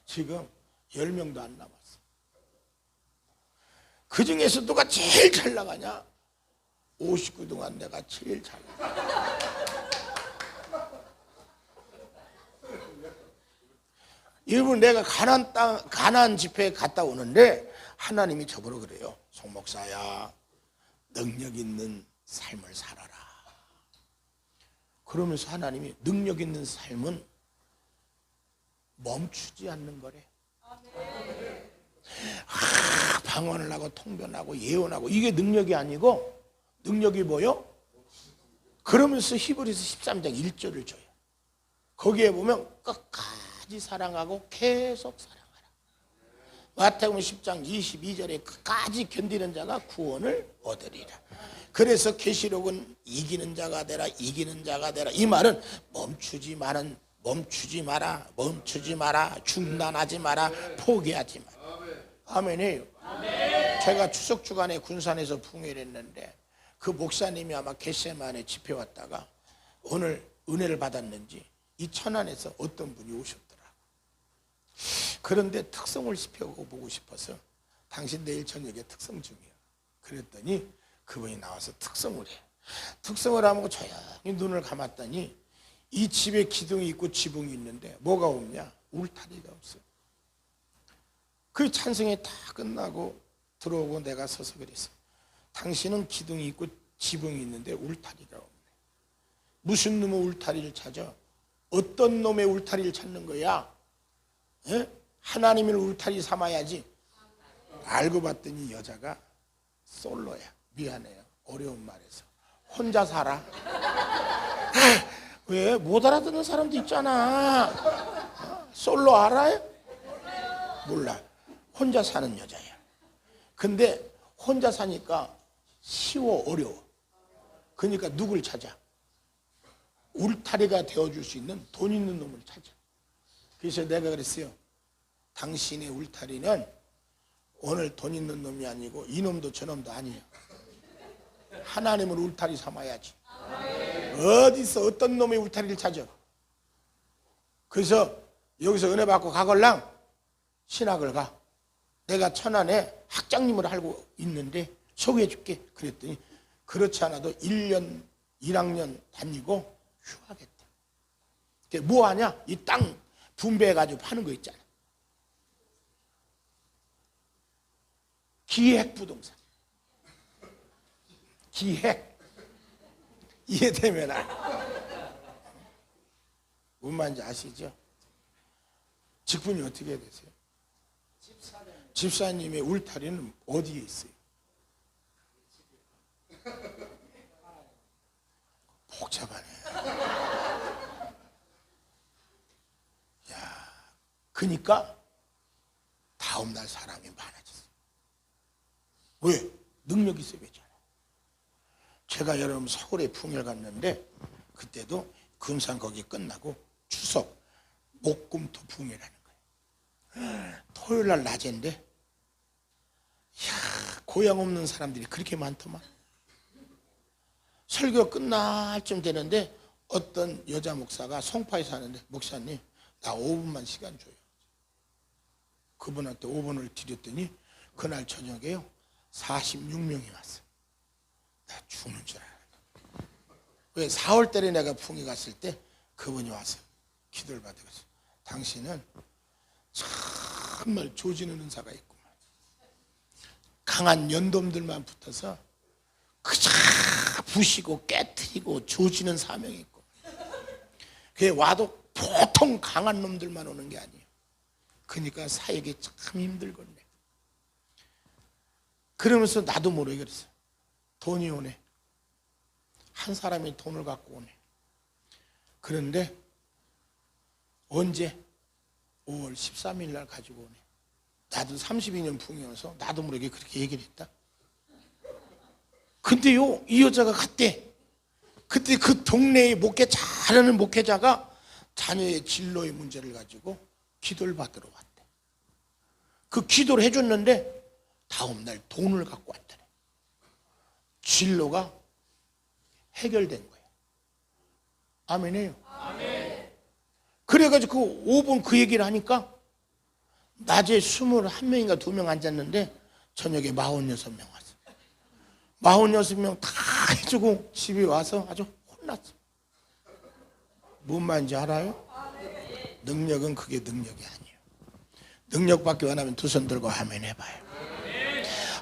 지금 10명도 안 남았어. 그 중에서 누가 제일 잘 나가냐? 59 동안 내가 제일 잘 나가. 일본 내가 가나안 집회에 갔다 오는데 하나님이 저보러 그래요. 송 목사야, 능력 있는 삶을 살아라. 그러면서 하나님이 능력 있는 삶은 멈추지 않는 거래. 방언을 하고 통변하고 예언하고 이게 능력이 아니고 능력이 뭐요? 그러면서 히브리서 13장 1절을 줘요. 거기에 보면 끝까지 사랑하고 계속 사랑하라. 마태복음 10장 22절에 끝까지 견디는 자가 구원을 얻으리라. 그래서 계시록은 이기는 자가 되라, 이기는 자가 되라. 이 말은 멈추지 마라, 중단하지 마라, 포기하지 마라. 아멘이에요. 제가 추석 주간에 군산에서 풍회를 했는데 그 목사님이 아마 겟세마네 집회 왔다가 오늘 은혜를 받았는지 이 천안에서 어떤 분이 오셨더라고. 그런데 특성을 살펴보고 싶어서 당신 내일 저녁에 특성 중이야. 그랬더니 그분이 나와서 특성을 해. 특성을 하고 조용히 눈을 감았더니 이 집에 기둥이 있고 지붕이 있는데 뭐가 없냐? 울타리가 없어. 그 찬송이 다 끝나고 들어오고 내가 서서 그랬어. 당신은 기둥이 있고 지붕이 있는데 울타리가 없네. 무슨 놈의 울타리를 찾아? 어떤 놈의 울타리를 찾는 거야? 에? 하나님을 울타리 삼아야지. 알고 봤더니 여자가 솔로야. 미안해요. 어려운 말에서. 혼자 살아. 왜? 못 알아듣는 사람도 있잖아. 솔로 알아요? 몰라. 혼자 사는 여자야. 근데 혼자 사니까 쉬워, 어려워. 그러니까 누굴 찾아? 울타리가 되어줄 수 있는 돈 있는 놈을 찾아. 그래서 내가 그랬어요. 당신의 울타리는 오늘 돈 있는 놈이 아니고 이놈도 저놈도 아니에요. 하나님을 울타리 삼아야지. 어디서 어떤 놈의 울타리를 찾아? 그래서 여기서 은혜 받고 가걸랑 신학을 가. 내가 천안에 학장님을 알고 있는데 소개해 줄게. 그랬더니 그렇지 않아도 1년 1학년 다니고 휴학했대. 뭐 하냐? 이 땅 분배해가지고 파는 거 있잖아. 기획부동산. 기획. 이해되면 뭔 말인지 아시죠? 직분이 어떻게 되세요? 집사님의 울타리는 어디에 있어요? 복잡하네. 야, 그러니까 다음날 사람이 많아졌어요. 왜? 능력이 있어야 되잖아요. 제가 여러분 서울에 풍일 갔는데 그때도 금산 거기 끝나고 추석 목금토 풍일하는 거예요. 토요일 날 낮인데 야, 고향 없는 사람들이 그렇게 많더만. 설교 끝날 쯤 되는데 어떤 여자 목사가 송파에 사는데 목사님 나 5분만 시간 줘요. 그분한테 5분을 드렸더니 그날 저녁에요 46명이 왔어. 나 죽는 줄 알았어. 왜 4월 달에 내가 풍이 갔을 때 그분이 와서 기도를 받으셨어. 당신은 정말 조지는 은사가 있구만. 강한 연돔들만 붙어서 그저 부시고 깨트리고 조지는 사명이 있고 그게 와도 보통 강한 놈들만 오는 게 아니에요. 그러니까 사역이 참 힘들겠네. 그러면서 나도 모르게 그랬어. 돈이 오네. 한 사람이 돈을 갖고 오네. 그런데 언제? 5월 13일 날 가지고 오네. 나도 32년 풍이어서 나도 모르게 그렇게 얘기를 했다. 근데요, 이 여자가 갔대. 그때 그 동네의 잘하는 목회자가 자녀의 진로의 문제를 가지고 기도를 받으러 왔대. 그 기도를 해줬는데 다음날 돈을 갖고 왔더래. 진로가 해결된 거예요. 아멘이에요. 아멘. 그래가지고 그 5분 그 얘기를 하니까 낮에 21명인가 2명 앉았는데 저녁에 46명 왔어. 46명 다 해주고 집에 와서 아주 혼났어. 뭔 말인지 알아요? 능력은 그게 능력이 아니에요. 능력밖에 원하면 두 손 들고 아멘 해봐요.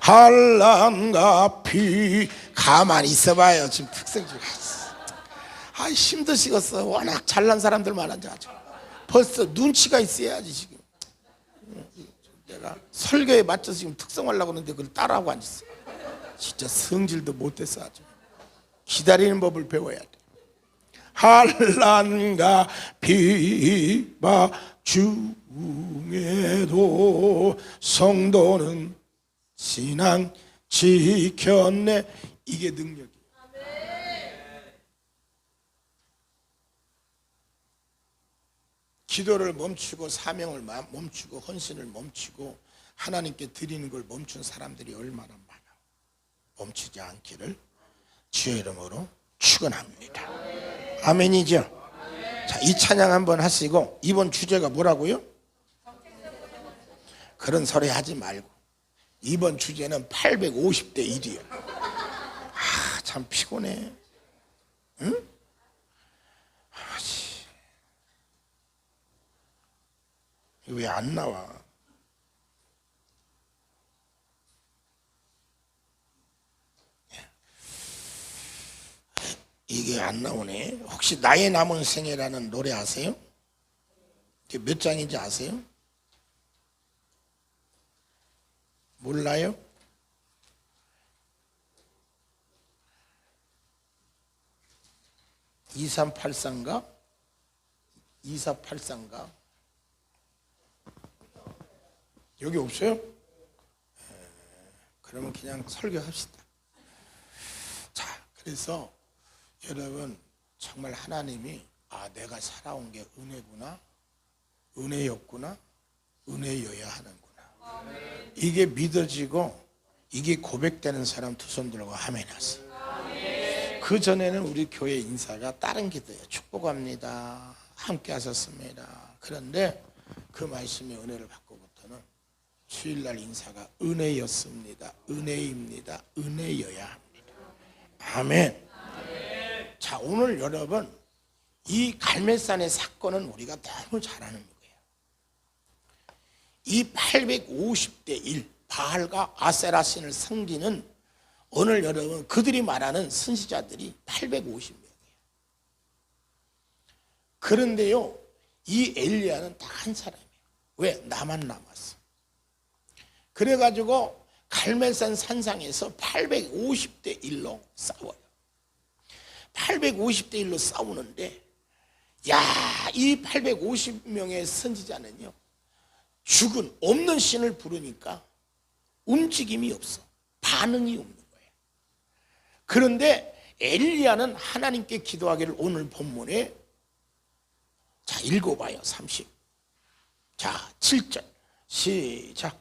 한란과 비 가만히 있어봐요. 지금 특성 중에 힘드시겠어. 워낙 잘난 사람들만 앉아가지고 벌써 눈치가 있어야지. 지금 내가 설교에 맞춰서 지금 특성하려고 하는데 그걸 따라하고 앉았어. 진짜 성질도 못됐어. 아주 기다리는 법을 배워야 돼. 한란과 비바 중에도 성도는 신앙 지켰네. 이게 능력이에요. 기도를 멈추고 사명을 멈추고 헌신을 멈추고 하나님께 드리는 걸 멈춘 사람들이 얼마나 많아. 멈추지 않기를 주의 이름으로 축원합니다. 아멘이죠? 자, 이 찬양 한번 하시고 이번 주제가 뭐라고요? 그런 소리 하지 말고 이번 주제는 850대 1이에요. 참 피곤해. 응? 왜 안 나와? 이게 안 나오네. 혹시 나의 남은 생애라는 노래 아세요? 이게 몇 장인지 아세요? 몰라요? (2383인가) 2483인가 여기 없어요? 그러면 그냥 설교합시다. 자, 그래서 여러분 정말 하나님이 내가 살아온 게 은혜구나, 은혜였구나, 은혜여야 하는구나. 이게 믿어지고 이게 고백되는 사람 두 손 들고 아멘 하세요. 그 전에는 우리 교회 인사가 다른 기도예요. 축복합니다, 함께 하셨습니다. 그런데 그 말씀의 은혜를 받고부터는 주일날 인사가 은혜였습니다, 은혜입니다, 은혜여야 합니다. 아멘. 자, 오늘 여러분 이 갈멜산의 사건은 우리가 너무 잘 아는 거예요. 이 850대 1 바알과 아세라 신을 섬기는 오늘 여러분 그들이 말하는 선지자들이 850명이에요. 그런데요, 이 엘리야는 다 한 사람이에요. 왜? 나만 남았어. 그래가지고 갈멜산 산상에서 850대 1로 싸워요. 850대 1로 싸우는데, 이 850명의 선지자는요, 죽은 없는 신을 부르니까 움직임이 없어. 반응이 없는 거예요. 그런데 엘리야는 하나님께 기도하기를 오늘 본문에 자, 읽어봐요. 30. 자, 7절 시작.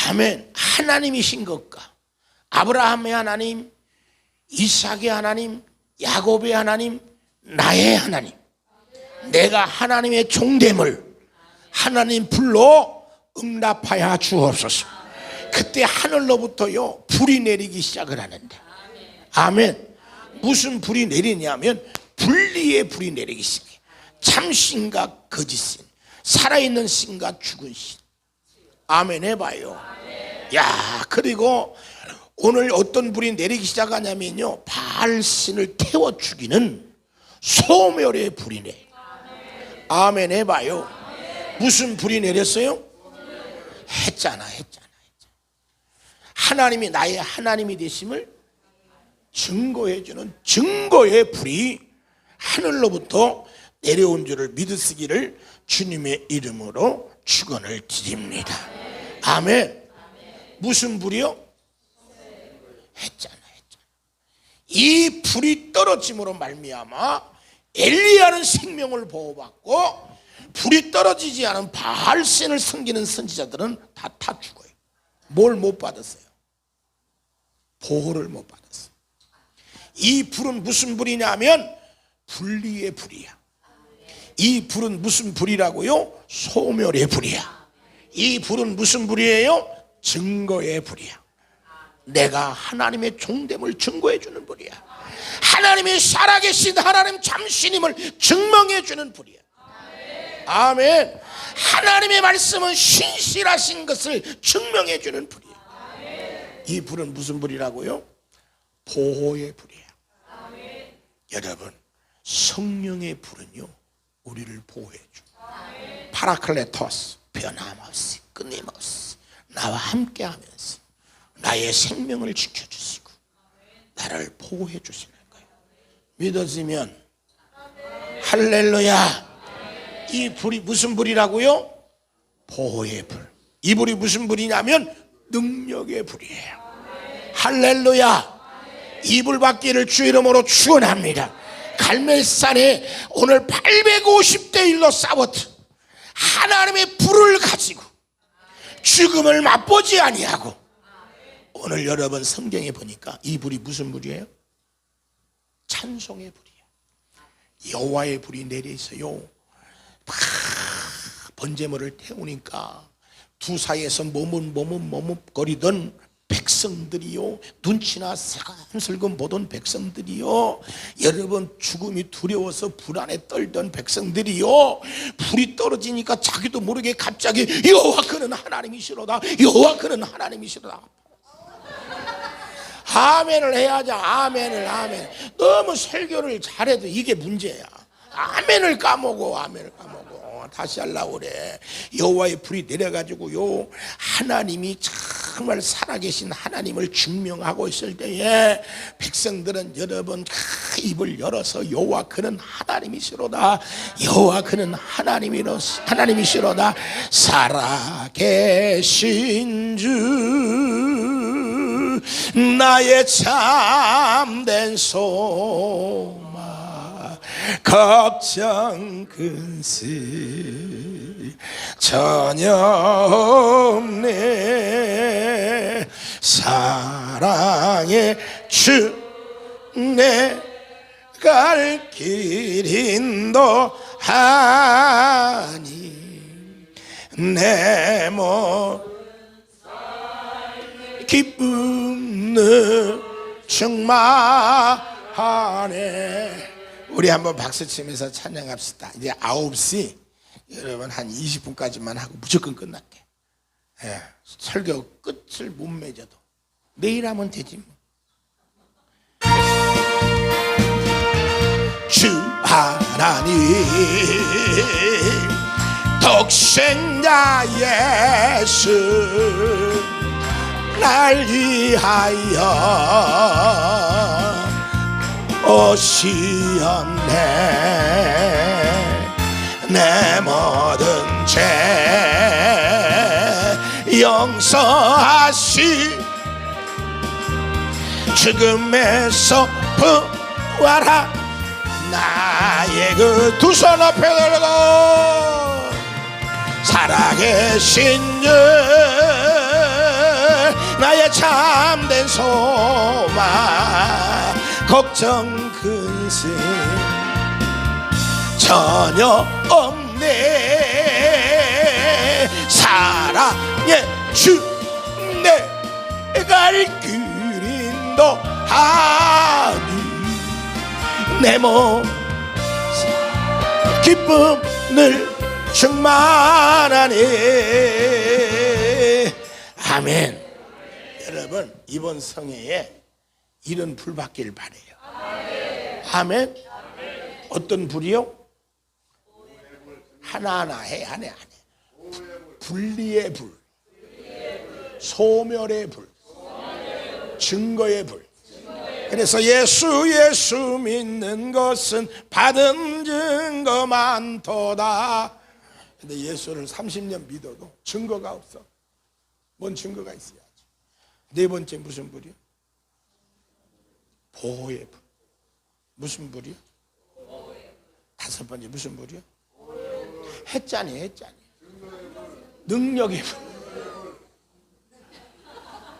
아멘. 하나님이신 것과 아브라함의 하나님, 이삭의 하나님, 야곱의 하나님, 나의 하나님, 내가 하나님의 종됨을 하나님 불로 응답하여 주옵소서. 그때 하늘로부터요 불이 내리기 시작을 하는데, 아멘. 무슨 불이 내리냐면 분리의 불이 내리기 시작해. 참신과 거짓신, 살아있는 신과 죽은 신. 아멘 해봐요. 야, 그리고 오늘 어떤 불이 내리기 시작하냐면요, 바알신을 태워 죽이는 소멸의 불이네. 아멘 해봐요. 무슨 불이 내렸어요? 했잖아. 하나님이 나의 하나님이 되심을 증거해주는 증거의 불이 하늘로부터 내려온 줄을 믿으시기를 주님의 이름으로 축원을 드립니다. 아멘. 무슨 불이요? 했잖아. 이 불이 떨어짐으로 말미암아 엘리야는 생명을 보호받고, 불이 떨어지지 않은 바알신을 섬기는 선지자들은 다 죽어요. 뭘 못 받았어요? 보호를 못 받았어요. 이 불은 무슨 불이냐면 분리의 불이야. 이 불은 무슨 불이라고요? 소멸의 불이야. 이 불은 무슨 불이에요? 증거의 불이야. 내가 하나님의 종됨을 증거해 주는 불이야. 하나님이 살아계신 하나님 참신임을 증명해 주는 불이야. 아멘. 하나님의 말씀은 신실하신 것을 증명해 주는 불이야. 이 불은 무슨 불이라고요? 보호의 불이야. 여러분, 성령의 불은요, 우리를 보호해 줘. 파라클레토스, 변함없이 끊임없이 나와 함께하면서 나의 생명을 지켜주시고 나를 보호해 주시는 거예요. 믿어지면 할렐루야. 이 불이 무슨 불이라고요? 보호의 불. 이 불이 무슨 불이냐면 능력의 불이에요. 할렐루야. 이 불 받기를 주 이름으로 축원합니다. 갈멜산에 오늘 850대 1로 싸웠던 하나님의 불을 가지고 죽음을 맛보지 아니하고, 오늘 여러분 성경에 보니까 이 불이 무슨 불이에요? 찬송의 불이에요. 여호와의 불이 내려 있어요. 막 번제물을 태우니까 두 사이에서 머뭇거리던 백성들이요, 눈치나 슬금 보던 백성들이요, 여러분 죽음이 두려워서 불안에 떨던 백성들이요, 불이 떨어지니까 자기도 모르게 갑자기 여호와 그는 하나님이시로다, 여호와 그는 하나님이시로다. 아멘을 해야지. 아멘. 너무 설교를 잘해도 이게 문제야. 아멘을 까먹어. 다시 하려고 그래. 여호와의 불이 내려가지고요, 하나님이 정말 살아계신 하나님을 증명하고 있을 때에 백성들은 여러분 입을 열어서 여호와 그는 하나님이시로다, 여호와 그는 하나님이시로다, 살아계신 주 나의 참된 소망, 걱정 근심 전혀 없네, 사랑의 주 내 갈 길 인도하니, 내 몸 기쁨을 충만하네. 우리 한번 박수 치면서 찬양합시다. 이제 9시, 여러분 한 20분까지만 하고 무조건 끝날게. 설교 끝을 못 맺어도 내일 하면 되지 뭐. 주 하나님 독생자 예수 날 위하여 오시었네. 내 모든 죄 용서하시, 죽음에서 부활하, 나의 그 두 손 앞에 들고 살아계신 주 나의 참된 소망, 걱정 근심 전혀 없네, 사랑의 주 내 갈 길 인도하니, 내 몸 기쁨을 충만하니. 아멘. 여러분 이번 성회에 이런 불 받기를 바래요. 아멘. 어떤 불이요? 하나하나 해, 하나 하나. 분리의 불, 소멸의 불, 증거의 불. 그래서 예수 믿는 것은 받은 증거 많도다. 근데 예수를 30년 믿어도 증거가 없어. 뭔 증거가 있어야지. 네 번째 무슨 불이요? 보호의 불. 무슨 불이요? 다섯 번째 무슨 불이요? 했잖아요. 능력의 불.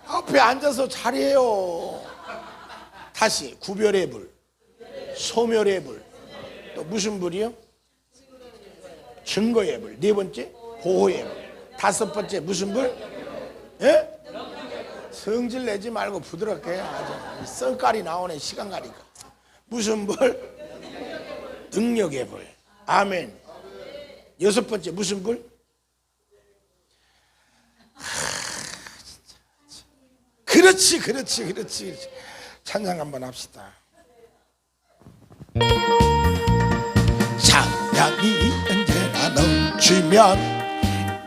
앞에 앉아서 잘해요. 다시 구별의 불, 소멸의 불. 또 무슨 불이요? 증거의 불. 네 번째 보호의 불. 다섯 번째 무슨 불? 예? 성질 내지 말고 부드럽게 해야죠. 썰깔이 나오네. 시간 가니까. 무슨 불? 능력의 불. 아멘. 여섯 번째 무슨 불? 그렇지. 찬양 한번 합시다. 찬양이 언제나 넘치면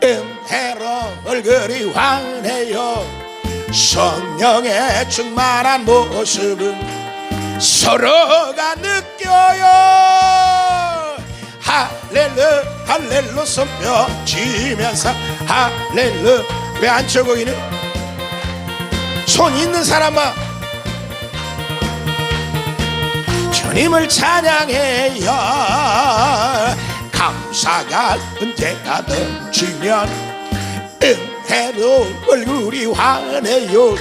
은혜로 얼굴이 환해요. 성령의 충만한 모습은 서로가 느껴요. 할렐루 손뼉 치면서 할렐루. 왜 안 쳐 보이는? 손 있는 사람아 주님을 찬양해요. 감사가 은혜가 넘치면 은혜로 얼굴이 환해요.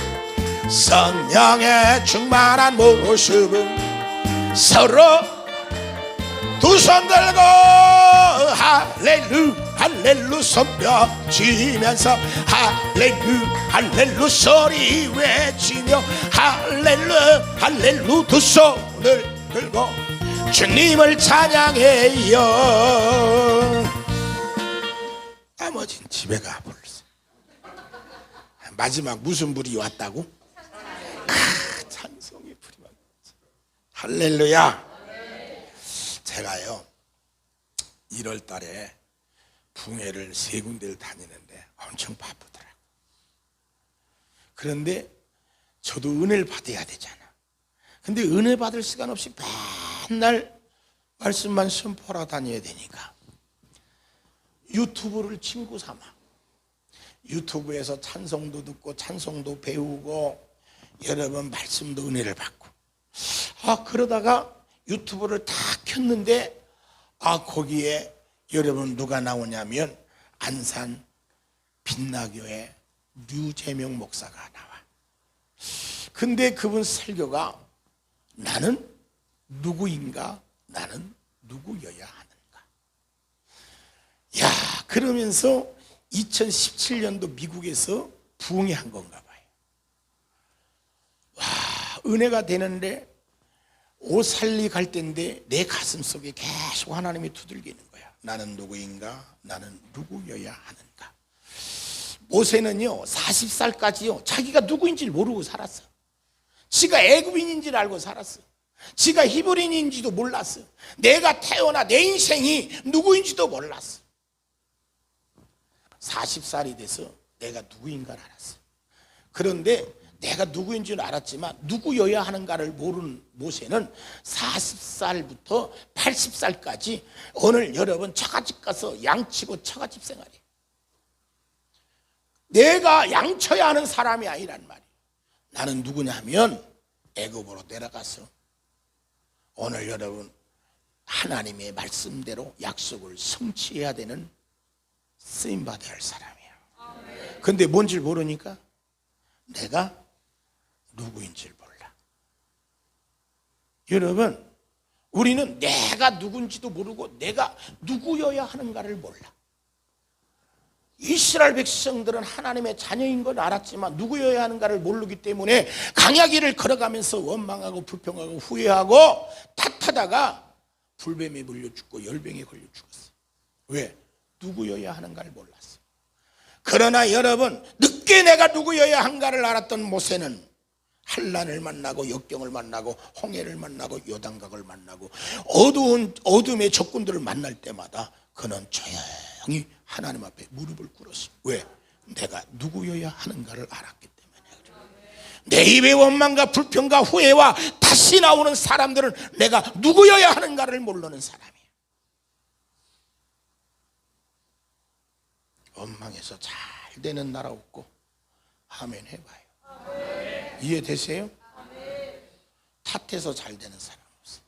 성령의 충만한 모습은 서로 두 손 들고 할렐루 손뼉 치면서 할렐루 소리 외치며 할렐루 두 손을 들고 주님을 찬양해요. 나머지는 집에 가 불렀어. 마지막 무슨 불이 왔다고? 찬송의 불이 왔어. 할렐루야. 제가요 1월 달에 붕해를 3군데를 다니는데 엄청 바쁘더라고. 그런데 저도 은혜를 받아야 되잖아. 근데 은혜 받을 시간 없이 맨날 말씀만 선포하러 다녀야 되니까 유튜브를 친구 삼아 유튜브에서 찬송도 듣고 찬송도 배우고 여러분 말씀도 은혜를 받고 그러다가 유튜브를 다 켰는데 거기에 여러분 누가 나오냐면 안산 빛나교회 류재명 목사가 나와. 근데 그분 설교가 나는 누구인가? 나는 누구여야 하는가? 야, 그러면서 2017년도 미국에서 부흥회한 건가 봐요. 와, 은혜가 되는데 오살리 갈 때인데 내 가슴 속에 계속 하나님이 두들기는 거야. 나는 누구인가? 나는 누구여야 하는가? 모세는요 40살까지요 자기가 누구인지를 모르고 살았어. 지가 애굽인인지를 알고 살았어. 지가 히브리인인지도 몰랐어. 내가 태어나 내 인생이 누구인지도 몰랐어. 40살이 돼서 내가 누구인가를 알았어. 그런데 내가 누구인 줄 알았지만 누구여야 하는가를 모르는 모세는 40살부터 80살까지 오늘 여러분 처갓집 가서 양치고 처갓집 생활이에요. 내가 양쳐야 하는 사람이 아니란 말이에요. 나는 누구냐면 애굽으로 내려가서 오늘 여러분 하나님의 말씀대로 약속을 성취해야 되는 쓰임받아야 할 사람이에요. 근데 뭔지 모르니까 내가 누구인지를 몰라. 여러분 우리는 내가 누군지도 모르고 내가 누구여야 하는가를 몰라. 이스라엘 백성들은 하나님의 자녀인 건 알았지만 누구여야 하는가를 모르기 때문에 강야길을 걸어가면서 원망하고 불평하고 후회하고 탓하다가 불뱀에 물려 죽고 열병에 걸려 죽었어. 왜? 누구여야 하는가를 몰랐어. 그러나 여러분 늦게 내가 누구여야 한가를 알았던 모세는 한란을 만나고 역경을 만나고 홍해를 만나고 요단강을 만나고 어둠의 적군들을 만날 때마다 그는 조용히 하나님 앞에 무릎을 꿇었어. 왜? 내가 누구여야 하는가를 알았기 때문에. 내 입의 원망과 불평과 후회와 다시 나오는 사람들은 내가 누구여야 하는가를 모르는 사람이에요. 원망해서 잘 되는 나라 없고 아멘 해봐요. 이해되세요? 탓해서 잘 되는 사람 없어요.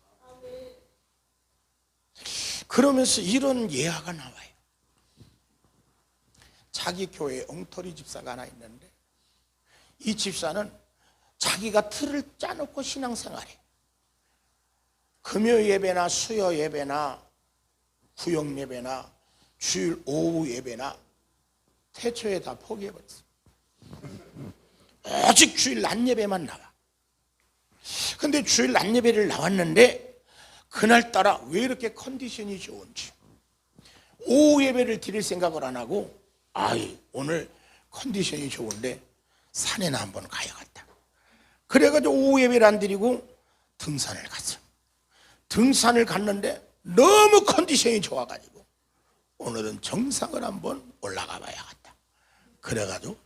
그러면서 이런 예화가 나와요. 자기 교회에 엉터리 집사가 하나 있는데 이 집사는 자기가 틀을 짜놓고 신앙생활해. 금요 예배나 수요 예배나 구역 예배나 주일 오후 예배나 태초에 다 포기해버렸어. 오직 주일 낮 예배만 나와. 근데 주일 낮 예배를 나왔는데 그날따라 왜 이렇게 컨디션이 좋은지 오후 예배를 드릴 생각을 안 하고 오늘 컨디션이 좋은데 산에나 한번 가야겠다. 그래가지고 오후 예배를 안 드리고 등산을 갔어. 등산을 갔는데 너무 컨디션이 좋아가지고 오늘은 정상을 한번 올라가 봐야겠다. 그래가지고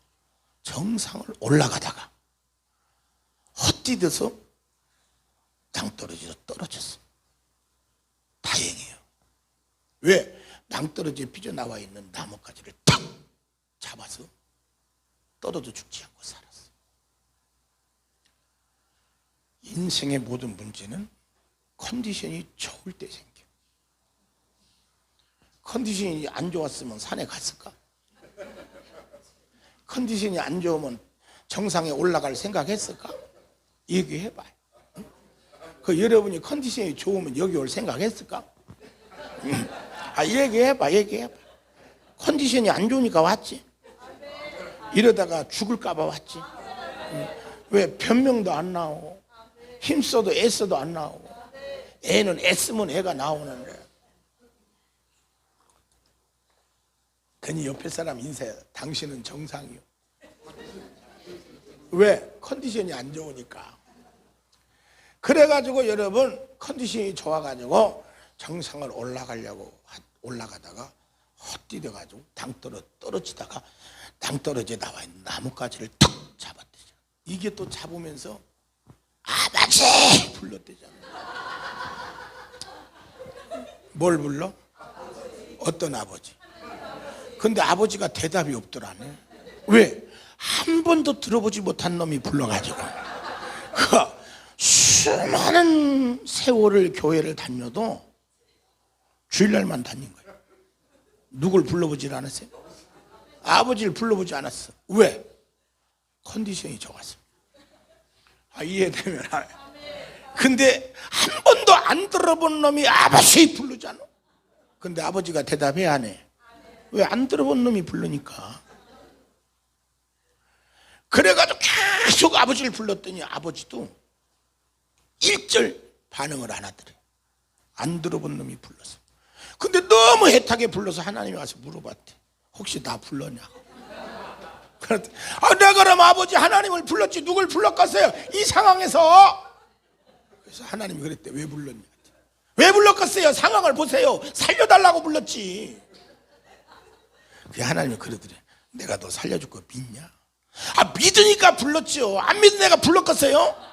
정상을 올라가다가 헛디뎌서 낭떠러지로 떨어졌어. 다행이에요. 왜? 낭떠러지에 삐져나와 있는 나뭇가지를 탁 잡아서 떨어져 죽지 않고 살았어. 인생의 모든 문제는 컨디션이 좋을 때 생겨. 컨디션이 안 좋았으면 산에 갔을까? 컨디션이 안 좋으면 정상에 올라갈 생각했을까? 얘기해봐요. 그 여러분이 컨디션이 좋으면 여기 올 생각했을까? 얘기해봐. 컨디션이 안 좋으니까 왔지. 이러다가 죽을까봐 왔지. 왜? 변명도 안 나오고 힘써도 애써도 안 나오고 애는 애쓰면 애가 나오는데. 괜히 옆에 사람 인사해. 당신은 정상이요. 왜? 컨디션이 안 좋으니까. 그래가지고 여러분 컨디션이 좋아가지고 정상을 올라가다가 헛디뎌가지고 떨어지다가 낭떠러지에 나와 있는 나뭇가지를 툭 잡았대잖아. 이게 또 잡으면서 아버지 불렀대잖아. 뭘 불러? 어떤 아버지? 근데 아버지가 대답이 없더라네. 왜? 한 번도 들어보지 못한 놈이 불러가지고 그 수많은 세월을 교회를 다녀도 주일날만 다닌 거예요. 누굴 불러보질 않았어요? 아버지를 불러보지 않았어. 왜? 컨디션이 좋았어. 이해되면 근데 한 번도 안 들어본 놈이 아버지 부르잖아. 근데 아버지가 대답해야 하네. 왜? 안 들어본 놈이 부르니까. 그래가지고 계속 아버지를 불렀더니 아버지도 일절 반응을 안 하더래. 안 들어본 놈이 불렀어. 근데 너무 애타게 불러서 하나님이 와서 물어봤대. 혹시 나 불렀냐고. 그랬더니 내가 그럼 아버지 하나님을 불렀지 누굴 불렀겠어요? 이 상황에서. 그래서 하나님이 그랬대. 왜 불렀냐. 왜 불렀겠어요? 상황을 보세요. 살려달라고 불렀지. 그 하나님이 그러더래. 내가 너 살려줄 거 믿냐? 믿으니까 불렀죠. 안 믿은 내가 불렀겠어요?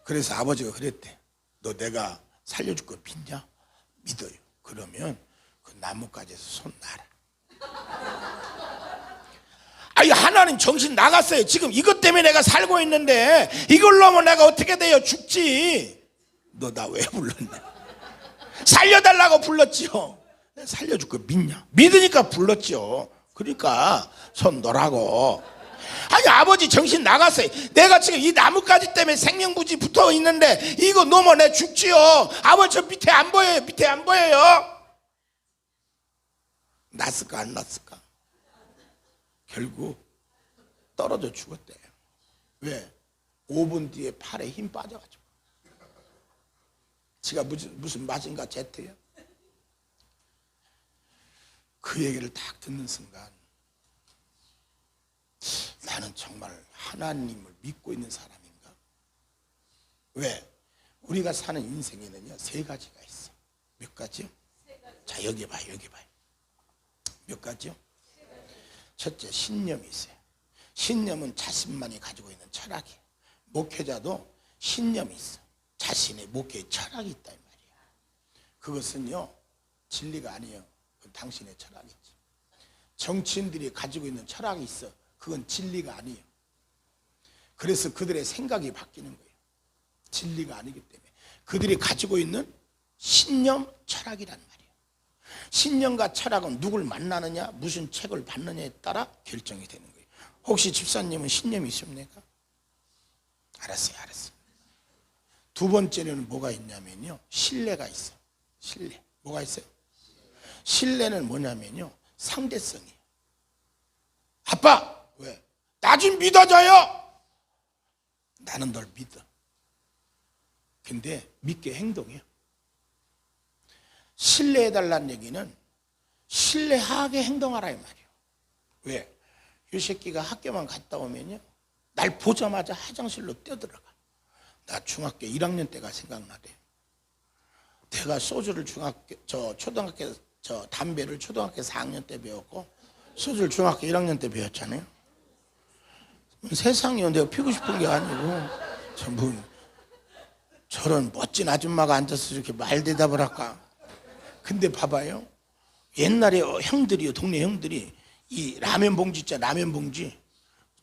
그래서 아버지가 그랬대. 너 내가 살려줄 거 믿냐? 믿어요. 그러면 그 나뭇가지에서 손 놔라. 하나님 정신 나갔어요. 지금 이것 때문에 내가 살고 있는데 이걸로 하면 내가 어떻게 돼요? 죽지. 너 나 왜 불렀냐? 살려달라고 불렀지요. 살려줄 거 믿냐? 믿으니까 불렀죠. 그러니까 손 놓으라고. 아버지 정신 나갔어요. 내가 지금 이 나뭇가지 때문에 생명부지 붙어 있는데 이거 놓으면 내 죽지요. 아버지 저 밑에 안 보여요. 밑에 안 보여요. 났을까 안 났을까? 결국 떨어져 죽었대요. 왜? 5분 뒤에 팔에 힘 빠져가지고. 지가 무슨 마징가 제트야? 그 얘기를 딱 듣는 순간 나는 정말 하나님을 믿고 있는 사람인가? 왜? 우리가 사는 인생에는요 3가지가 있어. 몇 가지요? 자, 여기 봐요. 몇 가지요? 첫째, 신념이 있어요. 신념은 자신만이 가지고 있는 철학이에요. 목회자도 신념이 있어. 자신의 목회의 철학이 있다 이 말이에요. 그것은요 진리가 아니에요. 그건 당신의 철학이지. 정치인들이 가지고 있는 철학이 있어. 그건 진리가 아니에요. 그래서 그들의 생각이 바뀌는 거예요. 진리가 아니기 때문에. 그들이 가지고 있는 신념, 철학이란 말이에요. 신념과 철학은 누굴 만나느냐, 무슨 책을 받느냐에 따라 결정이 되는 거예요. 혹시 집사님은 신념이 있습니까? 알았어요. 두 번째는 뭐가 있냐면요, 신뢰가 있어. 신뢰. 뭐가 있어요? 신뢰는 뭐냐면요, 상대성이에요. 아빠, 왜? 나 좀 믿어줘요. 나는 널 믿어. 근데 믿게 행동해요. 신뢰해달라는 얘기는 신뢰하게 행동하라 이 말이에요. 왜? 이 새끼가 학교만 갔다 오면요, 날 보자마자 화장실로 뛰어들어가. 나 중학교 1학년 때가 생각나대. 내가 소주를 담배를 초등학교 4학년 때 배웠고 소주를 중학교 1학년 때 배웠잖아요. 세상이요, 내가 피고 싶은 게 아니고 전부 저런 멋진 아줌마가 앉아서 이렇게 말 대답을 할까. 근데 봐봐요, 옛날에 형들이요, 동네 형들이 이 라면 봉지 있잖아, 라면 봉지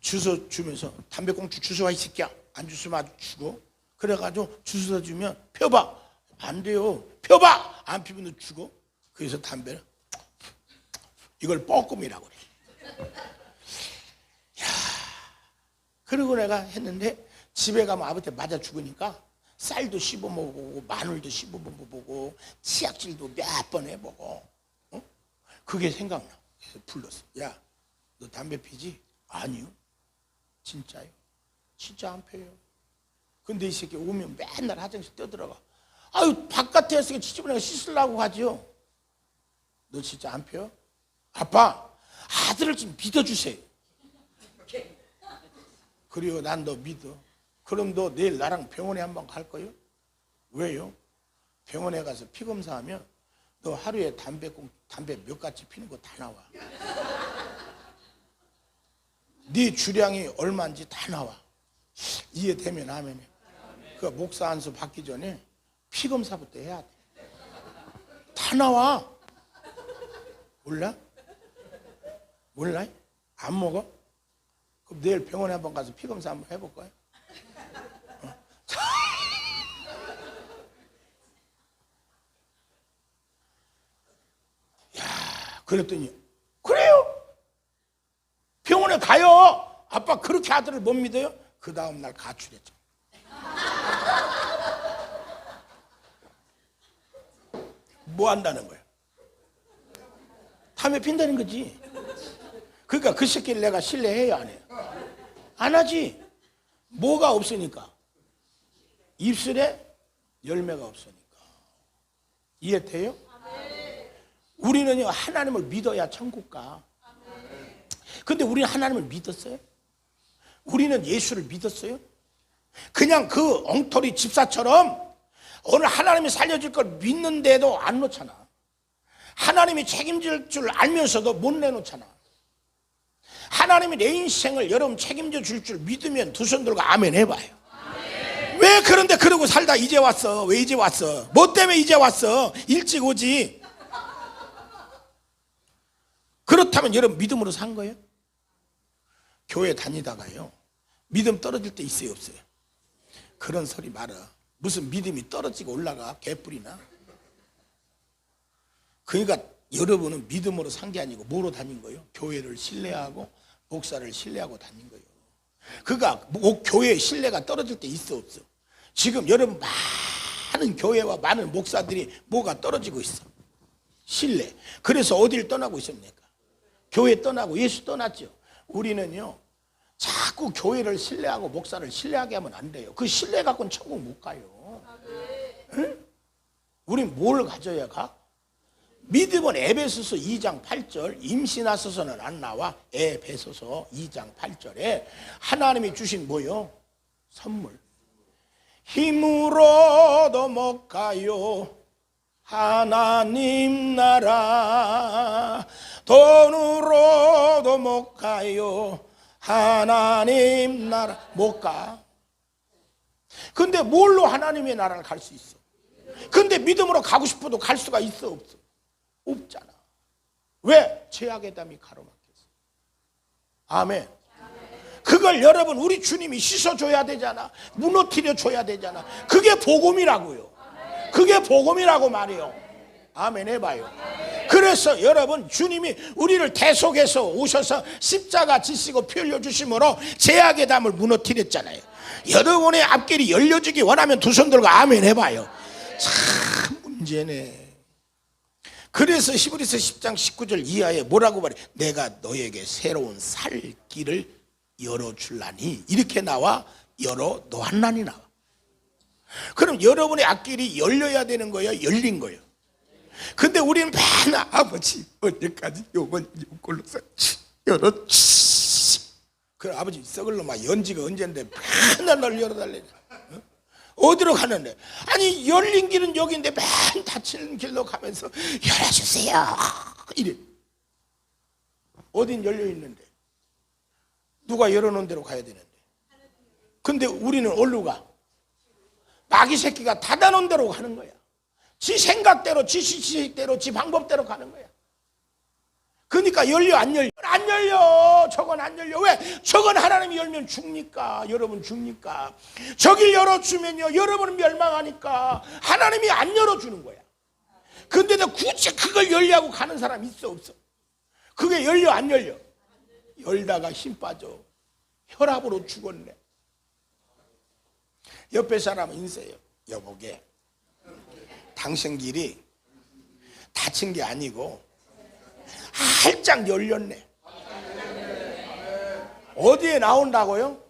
주워 주면서 담배꽁초 주워와 이 새끼야, 안 주스면 아주 죽어. 그래가지고 주워 주면 펴봐, 안 돼요, 펴봐, 안 피면 너 죽어. 그래서 담배를 이걸 뻐끔이라고 그래. 야, 그리고 내가 했는데 집에 가면 아버지 맞아 죽으니까 쌀도 씹어 먹어보고 마늘도 씹어 먹어보고 치약질도 몇 번 해보고, 그게 생각나. 그래서 불렀어. 야, 너 담배 피지? 아니요. 진짜요? 진짜 안 펴요. 근데 이 새끼 오면 맨날 화장실 뛰어들어가. 아유, 바깥에 있으니까 지집어내가 씻으려고 하죠. 너 진짜 안 펴요? 아빠, 아들을 좀 믿어주세요. 그리고 난 너 믿어. 그럼 너 내일 나랑 병원에 한번 갈 거요? 왜요? 병원에 가서 피 검사하면 너 하루에 담배 몇 가지 피는 거 다 나와. 네 주량이 얼마인지 다 나와. 이해되면 하면 해. 그 목사 안수 받기 전에 피 검사부터 해야 돼. 다 나와. 몰라? 몰라? 안 먹어? 그럼 내일 병원에 한번 가서 피 검사 한번 해볼 거야? 야, 그랬더니 그래요? 병원에 가요. 아빠 그렇게 아들을 못 믿어요? 그 다음 날 가출했죠. 뭐 한다는 거야? 담배 핀다는 거지. 그러니까 그 새끼를 내가 신뢰해야 안 해요? 안 하지. 뭐가 없으니까? 입술에 열매가 없으니까. 이해돼요? 우리는요, 하나님을 믿어야 천국 가. 근데 우리는 하나님을 믿었어요? 우리는 예수를 믿었어요? 그냥 그 엉터리 집사처럼 오늘 하나님이 살려줄 걸 믿는데도 안 놓잖아. 하나님이 책임질 줄 알면서도 못 내놓잖아. 하나님이 내 인생을 여러분 책임져 줄 줄 믿으면 두 손 들고 아멘 해봐요. 아멘. 왜 그런데 그러고 살다 이제 왔어? 왜 이제 왔어? 뭐 때문에 이제 왔어? 일찍 오지. 그렇다면 여러분 믿음으로 산 거예요? 교회 다니다가요, 믿음 떨어질 때 있어요, 없어요? 그런 소리 말아. 무슨 믿음이 떨어지고 올라가? 개뿔이나. 그러니까 여러분은 믿음으로 산 게 아니고 뭐로 다닌 거예요? 교회를 신뢰하고 목사를 신뢰하고 다닌 거예요. 그러니까 교회의 신뢰가 떨어질 때 있어, 없어? 지금 여러분 많은 교회와 많은 목사들이 뭐가 떨어지고 있어? 신뢰. 그래서 어디를 떠나고 있습니까? 교회 떠나고 예수 떠났죠. 우리는요, 자꾸 교회를 신뢰하고 목사를 신뢰하게 하면 안 돼요. 그 신뢰 갖고는 천국 못 가요. 응? 우린 뭘 가져야 가? 믿음은 에베소서 2장 8절, 임신하소서는 안 나와. 에베소서 2장 8절에 하나님이 주신 뭐요? 선물. 힘으로도 못 가요 하나님 나라, 돈으로도 못 가요 하나님 나라. 못 가. 근데 뭘로 하나님의 나라를 갈 수 있어? 근데 믿음으로 가고 싶어도 갈 수가 있어 없어? 없잖아. 왜? 죄악의 담이 가로막혀서. 아멘. 그걸 여러분 우리 주님이 씻어줘야 되잖아. 무너뜨려 줘야 되잖아. 그게 복음이라고요. 그게 복음이라고 말이요. 아멘 해봐요. 그래서 여러분 주님이 우리를 대속해서 오셔서 십자가 지시고 피 흘려주심으로 죄악의 담을 무너뜨렸잖아요. 여러분의 앞길이 열려지기 원하면 두 손 들고 아멘 해봐요. 참 문제네. 그래서 히브리서 10장 19절 이하에 뭐라고 말해? 내가 너에게 새로운 살 길을 열어줄라니, 이렇게 나와. 열어 놓았나니 나와. 그럼 여러분의 앞길이 열려야 되는 거예요? 열린 거예요? 근데 우리는 맨날 아버지 언제까지 요건 이걸로서 열어주시. 그럼 아버지 썩을 놈아 연지가 언젠데 맨날 널 열어달래. 어디로 가는데? 아니 열린 길은 여기인데 맨 닫히는 길로 가면서 열어주세요 이래. 어딘 열려있는데? 누가 열어놓은 대로 가야 되는데. 근데 우리는 어디로 가? 마귀 새끼가 닫아놓은 대로 가는 거야. 지 생각대로, 지 지식대로, 지 방법대로 가는 거야. 그러니까 열려 안 열려? 안 열려. 저건 안 열려. 왜? 저건 하나님이 열면 죽니까. 여러분 죽니까. 저길 열어주면요 여러분은 멸망하니까 하나님이 안 열어주는 거야. 근데도 굳이 그걸 열려고 가는 사람 있어 없어? 그게 열려 안 열려? 열다가 힘 빠져. 혈압으로 죽었네. 옆에 사람 인세요. 여보게 당신 길이 닫힌 게 아니고 활짝 열렸네. 어디에 나온다고요?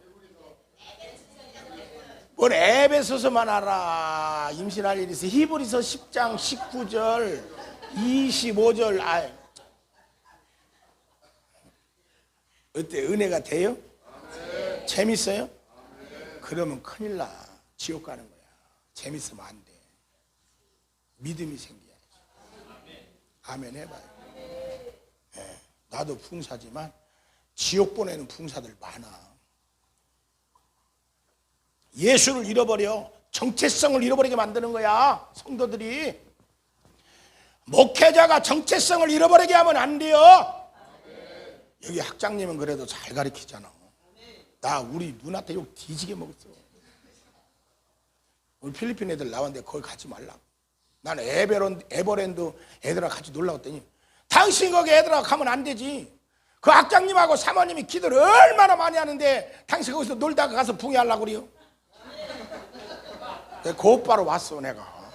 뭘 에베소서만 알아. 임신할 일이 있어. 히브리서 10장 19절 25절. 어때? 은혜가 돼요? 재밌어요? 그러면 큰일 나. 지옥 가는 거야. 재밌으면 안 돼. 믿음이 생겨야지. 아멘 해봐요. 네, 나도 풍사지만 지옥 보내는 풍사들 많아. 예수를 잃어버려. 정체성을 잃어버리게 만드는 거야. 성도들이. 목회자가 정체성을 잃어버리게 하면 안 돼요. 여기 학장님은 그래도 잘 가르치잖아. 나 우리 누나한테 욕 뒤지게 먹었어. 우리 필리핀 애들 나왔는데 거기 가지 말라고. 나는 에버랜드 애들하고 같이 놀라고 했더니 당신 거기 애들하고 가면 안 되지. 그 학장님하고 사모님이 기도를 얼마나 많이 하는데 당신 거기서 놀다가 가서 붕해하려고 그래요. 내가 그 오빠로 왔어. 내가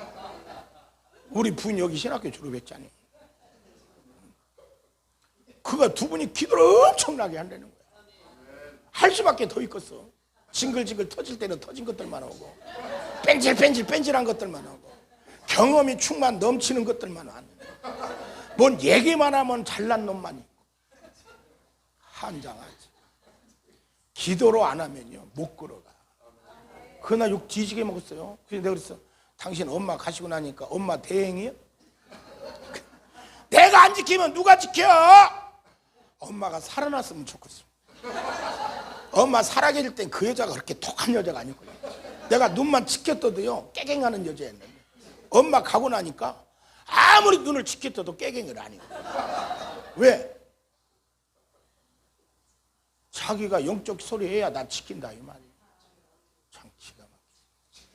우리 부인 여기 신학교 졸업했잖니. 그가 두 분이 기도를 엄청나게 한다는 거야. 할 수밖에 더 있겠어. 징글징글 터질 때는 터진 것들만 오고 뺀질뺀질한 것들만 오고 경험이 충만 넘치는 것들만 하는. 뭔 얘기만 하면 잘난 놈만 있고 한장하지. 기도로 안 하면요 못 걸어가. 그날 욕 뒤지게 먹었어요. 그래서 내가 그랬어. 당신 엄마 가시고 나니까 엄마 대행이에요? 내가 안 지키면 누가 지켜? 엄마가 살아났으면 좋겠어. 엄마 살아계실 땐 그 여자가 그렇게 독한 여자가 아니거든요. 내가 눈만 치켜떠도요 깨갱하는 여자였는데 엄마 가고 나니까 아무리 눈을 치켜떠도 깨갱을 안 해요. 왜? 자기가 영적 소리 해야 나 지킨다 이 말이에요. 참 기가 막히지.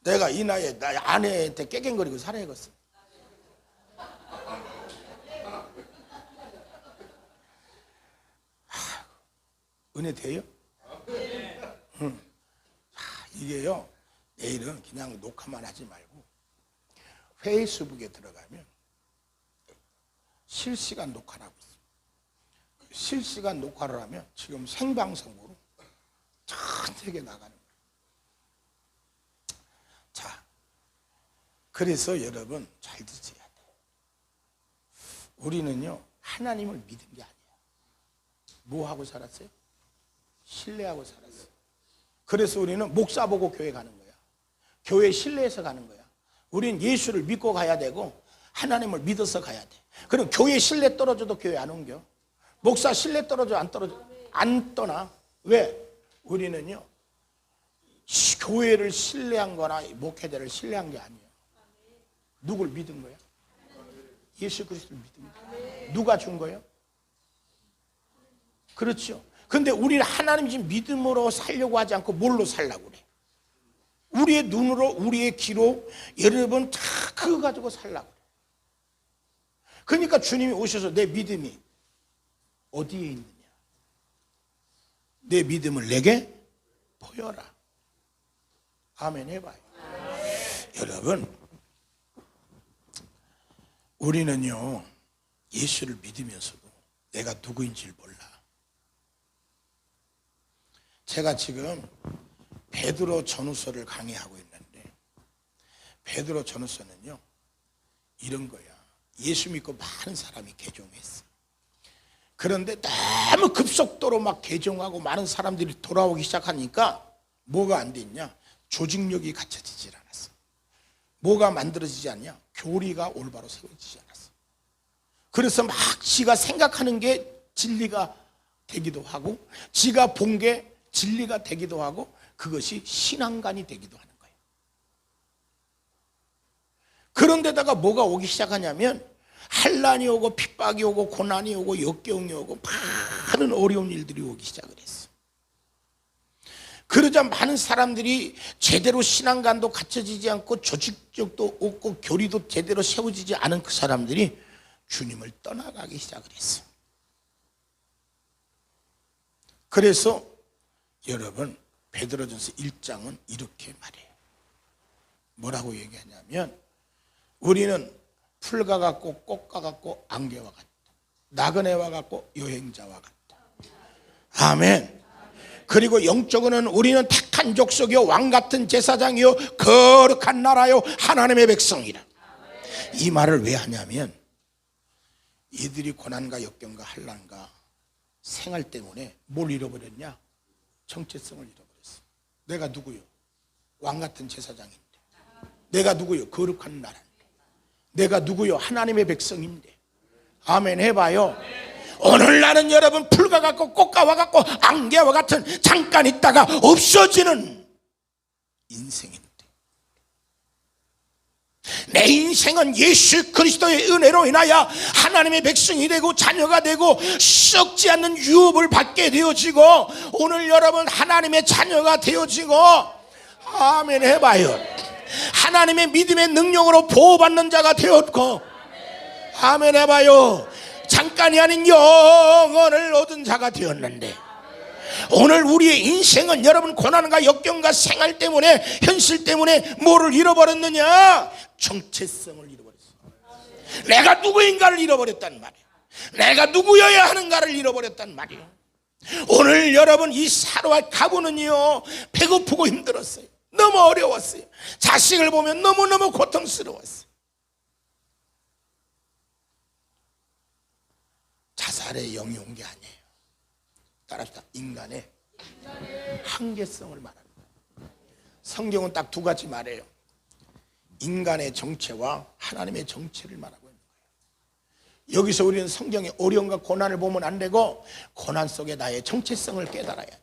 내가 이 나이에 나 아내한테 깨갱거리고 살아야겠어. 은혜 돼요? 이게요 내일은 그냥 녹화만 하지 말고 페이스북에 들어가면 실시간 녹화를 하고 있어요. 실시간 녹화를 하면 지금 생방송으로 전 세계 나가는 거예요. 자, 그래서 여러분 잘 드셔야 돼요. 우리는요 하나님을 믿은 게 아니에요. 뭐 하고 살았어요? 신뢰하고 살았어요. 그래서 우리는 목사 보고 교회 가는 거야. 교회 신뢰해서 가는 거야. 우리는 예수를 믿고 가야 되고 하나님을 믿어서 가야 돼. 그럼 교회 신뢰 떨어져도 교회 안 옮겨. 목사 신뢰 떨어져 안 떠나. 왜? 우리는요 교회를 신뢰한 거나 목회자를 신뢰한 게 아니에요. 누굴 믿은 거야? 예수 그리스도를 믿은 거야. 누가 준 거예요? 그렇죠. 근데 우리는 하나님 집 믿음으로 살려고 하지 않고 뭘로 살려고 그래? 우리의 눈으로 우리의 귀로 여러분 다 그거 가지고 살려고 그래. 그러니까 주님이 오셔서 내 믿음이 어디에 있느냐? 내 믿음을 내게 보여라. 아멘 해봐요. 여러분 우리는요 예수를 믿으면서도 내가 누구인지를 몰라. 제가 지금 베드로 전후서를 강의하고 있는데 베드로 전후서는요 이런 거야. 예수 믿고 많은 사람이 개종했어. 그런데 너무 급속도로 막 개종하고 많은 사람들이 돌아오기 시작하니까 뭐가 안 됐냐? 조직력이 갖춰지질 않았어. 뭐가 만들어지지 않냐? 교리가 올바로 세워지지 않았어. 그래서 막 지가 생각하는 게 진리가 되기도 하고 지가 본 게 진리가 되기도 하고 그것이 신앙관이 되기도 하는 거예요. 그런데다가 뭐가 오기 시작하냐면 환난이 오고 핍박이 오고 고난이 오고 역경이 오고 많은 어려운 일들이 오기 시작을 했어. 그러자 많은 사람들이 제대로 신앙관도 갖춰지지 않고 조직력도 없고 교리도 제대로 세워지지 않은 그 사람들이 주님을 떠나가기 시작을 했어. 그래서 여러분 베드로전서 1장은 이렇게 말해요. 뭐라고 얘기하냐면 우리는 풀과 같고 꽃과 같고 안개와 같다. 나그네와 같고 여행자와 같다. 아멘. 그리고 영적으로는 우리는 택한 족속이요 왕같은 제사장이요 거룩한 나라요 하나님의 백성이라. 이 말을 왜 하냐면 이들이 고난과 역경과 환난과 생활 때문에 뭘 잃어버렸냐? 정체성을 잃어버렸어. 내가 누구요? 왕같은 제사장인데. 내가 누구요? 거룩한 나라인데. 내가 누구요? 하나님의 백성인데. 아멘 해봐요. 오늘 나는 여러분 풀과 같고 꽃과 같고 안개와 같은 잠깐 있다가 없어지는 인생인데 내 인생은 예수 그리스도의 은혜로 인하여 하나님의 백성이 되고 자녀가 되고 썩지 않는 유업을 받게 되어지고 오늘 여러분 하나님의 자녀가 되어지고 아멘 해봐요. 하나님의 믿음의 능력으로 보호받는 자가 되었고 아멘 해봐요. 잠깐이 아닌 영원을 얻은 자가 되었는데 오늘 우리의 인생은 여러분 고난과 역경과 생활 때문에 현실 때문에 뭐를 잃어버렸느냐? 정체성을 잃어버렸어. 내가 누구인가를 잃어버렸단 말이야. 내가 누구여야 하는가를 잃어버렸단 말이야. 오늘 여러분 이 사로와 가부는요 배고프고 힘들었어요. 너무 어려웠어요. 자식을 보면 너무너무 고통스러웠어요. 자살의 영이 온 게 아니에요. 따라합시다. 인간의 한계성을 말하는 거예요. 성경은 딱 두 가지 말해요. 인간의 정체와 하나님의 정체를 말하고 있는 거예요. 여기서 우리는 성경의 어려움과 고난을 보면 안 되고 고난 속에 나의 정체성을 깨달아야 돼.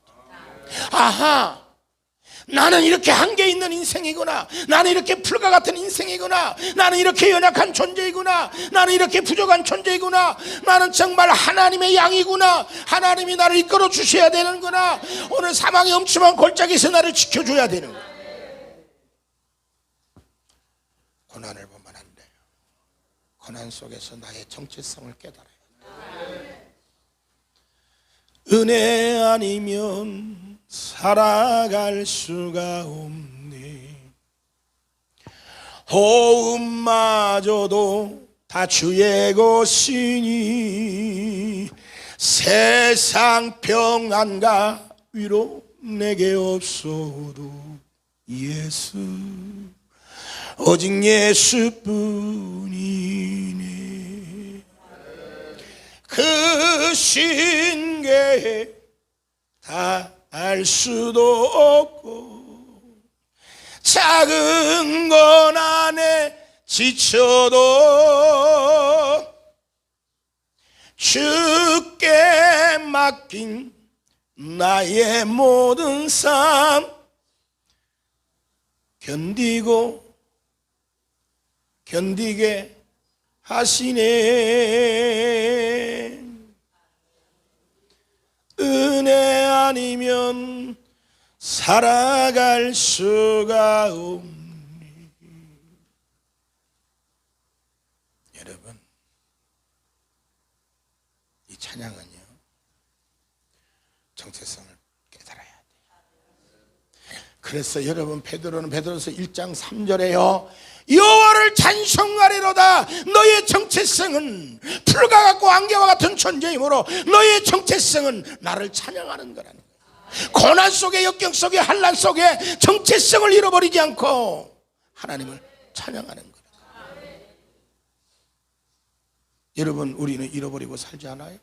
아하, 나는 이렇게 한계 있는 인생이구나. 나는 이렇게 풀과 같은 인생이구나. 나는 이렇게 연약한 존재이구나. 나는 이렇게 부족한 존재이구나. 나는 정말 하나님의 양이구나. 하나님이 나를 이끌어 주셔야 되는구나. 오늘 사망의 엄침한 골짜기에서 나를 지켜줘야 되는 거야. 고난을 보면 안 돼요. 고난 속에서 나의 정체성을 깨달아야 돼. 은혜 아니면 살아갈 수가 없네. 호흡마저도 다 주의 것이니 세상 평안과 위로 내게 없어도 예수 오직 예수뿐이네. 그 신계 다 알 수도 없고 작은 건 안에 지쳐도 주께 맡긴 나의 모든 삶 견디게 하시네. 은혜 아니면 살아갈 수가 없네. 여러분, 이 찬양은요 정체성을 깨달아야 돼요. 그래서 여러분, 베드로서 1장 3절에요 여호와를 찬송하리로다. 너의 정체성은 풀과 같고 안개와 같은 존재이므로 너의 정체성은 나를 찬양하는 거라는 거예요. 고난 속에, 역경 속에, 환난 속에 정체성을 잃어버리지 않고 하나님을 찬양하는 거예요. 여러분, 우리는 잃어버리고 살지 않아요?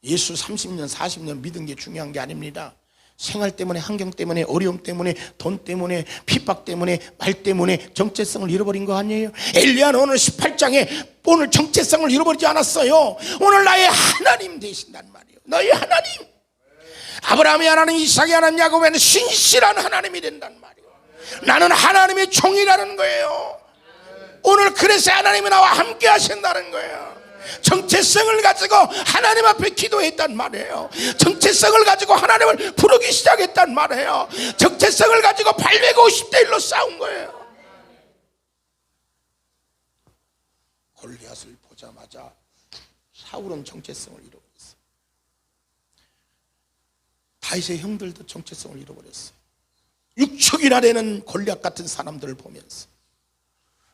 예수 30년 40년 믿은 게 중요한 게 아닙니다. 생활 때문에, 환경 때문에, 어려움 때문에, 돈 때문에, 핍박 때문에, 말 때문에 정체성을 잃어버린 거 아니에요? 엘리야는 오늘 18장에 오늘 정체성을 잃어버리지 않았어요. 오늘 나의 하나님 되신단 말이에요. 너희 하나님, 아브라함의 하나님, 이삭의 하나님, 야곱의 신실한 하나님이 된단 말이에요. 나는 하나님의 종이라는 거예요. 오늘 그래서 하나님이 나와 함께 하신다는 거예요. 정체성을 가지고 하나님 앞에 기도했단 말이에요. 정체성을 가지고 하나님을 부르기 시작했단 말이에요. 정체성을 가지고 850대 1로 싸운 거예요. 골리앗을 보자마자 사울은 정체성을 잃어버렸어요. 다윗의 형들도 정체성을 잃어버렸어요. 육축이나 되는 골리앗 같은 사람들을 보면서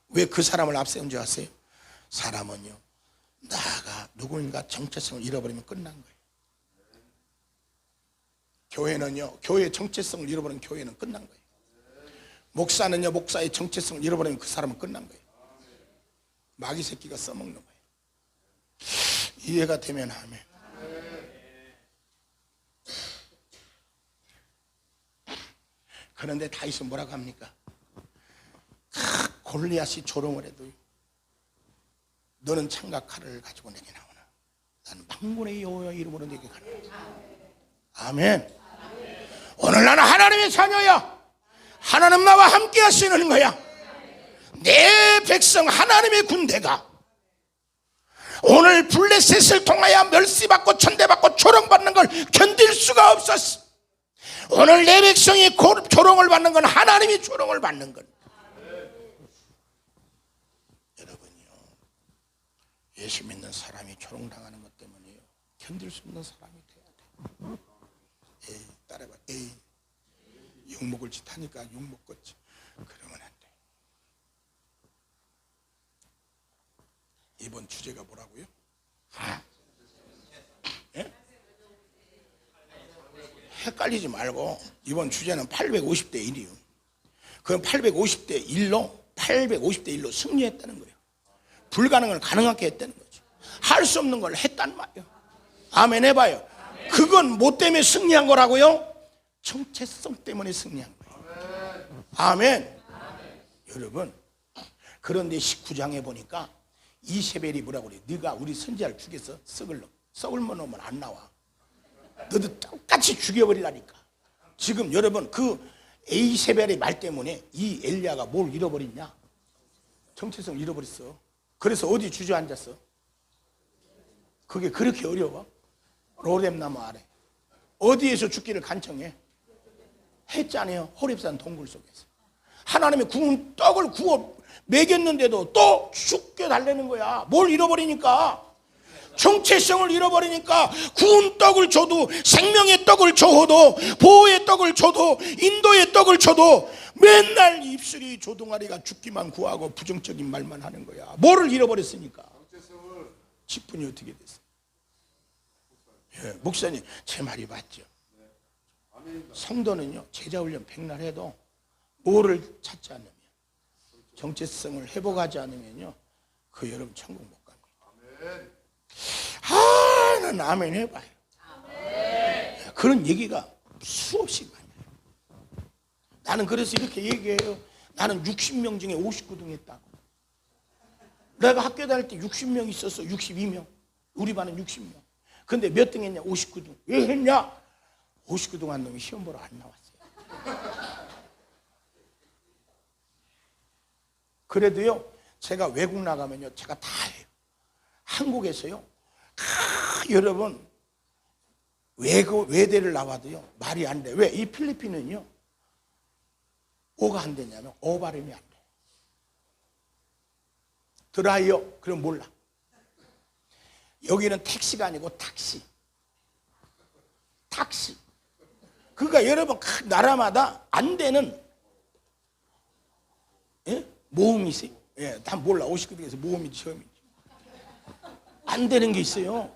왜 그 사람을 앞세운 줄 아세요? 사람은요, 나가 누군가 정체성을 잃어버리면 끝난 거예요. 교회는요, 교회의 정체성을 잃어버리면 교회는 끝난 거예요. 목사는요, 목사의 정체성을 잃어버리면 그 사람은 끝난 거예요. 마귀 새끼가 써먹는 거예요. 이해가 되면 하면. 그런데 다윗은 뭐라고 합니까? 골리앗이 조롱을 해도 너는 창과 칼을 가지고 내게 나오나 나는 만군의 여호와의 이름으로 내게 가노라. 아멘. 오늘 나는 하나님의 자녀야. 하나님 나와 함께 하시는 거야. 내 백성 하나님의 군대가 오늘 블레셋을 통하여 멸시받고 천대받고 조롱받는 걸 견딜 수가 없었어. 오늘 내 백성이 조롱을 받는 건 하나님이 조롱을 받는 건. 예수 믿는 사람이 조롱당하는 것 때문에요, 견딜 수 없는 사람이 돼야 돼. 에이, 따라봐. 에이, 욕먹을 짓 하니까 욕먹겠지. 그러면 안 돼. 이번 주제가 뭐라고요? 예? 헷갈리지 말고 이번 주제는 850대 1이요. 그럼 850대 1로 승리했다는 거예요. 불가능을 가능하게 했다는 거죠. 할 수 없는 걸 했단 말이에요. 아멘 해봐요. 그건 뭐 때문에 승리한 거라고요? 정체성 때문에 승리한 거예요. 아멘. 여러분, 그런데 19장에 보니까 이세벨이 뭐라고 그래요? 네가 우리 선지자를 죽여서 썩을 놈은 안 나와. 너도 똑같이 죽여버리라니까. 지금 여러분, 그 이세벨의 말 때문에 이 엘리야가 뭘 잃어버렸냐? 정체성을 잃어버렸어. 그래서 어디 주저앉았어? 그게 그렇게 어려워? 로뎀나무 아래 어디에서 죽기를 간청해? 했잖아요. 호렙산 동굴 속에서 하나님의 구운 떡을 구워 먹였는데도 또 죽여달라는 거야. 뭘 잃어버리니까? 정체성을 잃어버리니까. 구운 떡을 줘도, 생명의 떡을 줘도, 보호의 떡을 줘도, 인도의 떡을 줘도 맨날 입술이 조동아리가 죽기만 구하고 부정적인 말만 하는 거야. 뭐를 잃어버렸으니까? 직분이 어떻게 됐어? 예, 목사님 제 말이 맞죠? 성도는요, 제자훈련 백날 해도 뭐를 찾지 않으면, 정체성을 회복하지 않으면요, 그 여러분 천국 못 갑니다. 난 아멘 해봐요. 그런 얘기가 수없이 많아요. 나는 그래서 이렇게 얘기해요. 나는 60명 중에 59등 했다고. 내가 학교 다닐 때 60명 있었어. 62명. 우리 반은 60명. 근데 몇 등 했냐? 59등. 왜 했냐? 59등 한 놈이 시험 보러 안 나왔어요. 그래도요, 제가 외국 나가면요, 제가 다 해요. 한국에서요, 여러분, 외대를 나와도요, 말이 안 돼. 왜? 이 필리핀은요, 뭐가 안 되냐면, 어 발음이 안 돼. 드라이어? 그럼 몰라. 여기는 택시가 아니고 탁시. 탁시. 그러니까 여러분, 각 나라마다 안 되는, 예? 모음이 있어요. 예, 다 몰라. 59등에서 모음이지, 처음이지. 안 되는 게 있어요.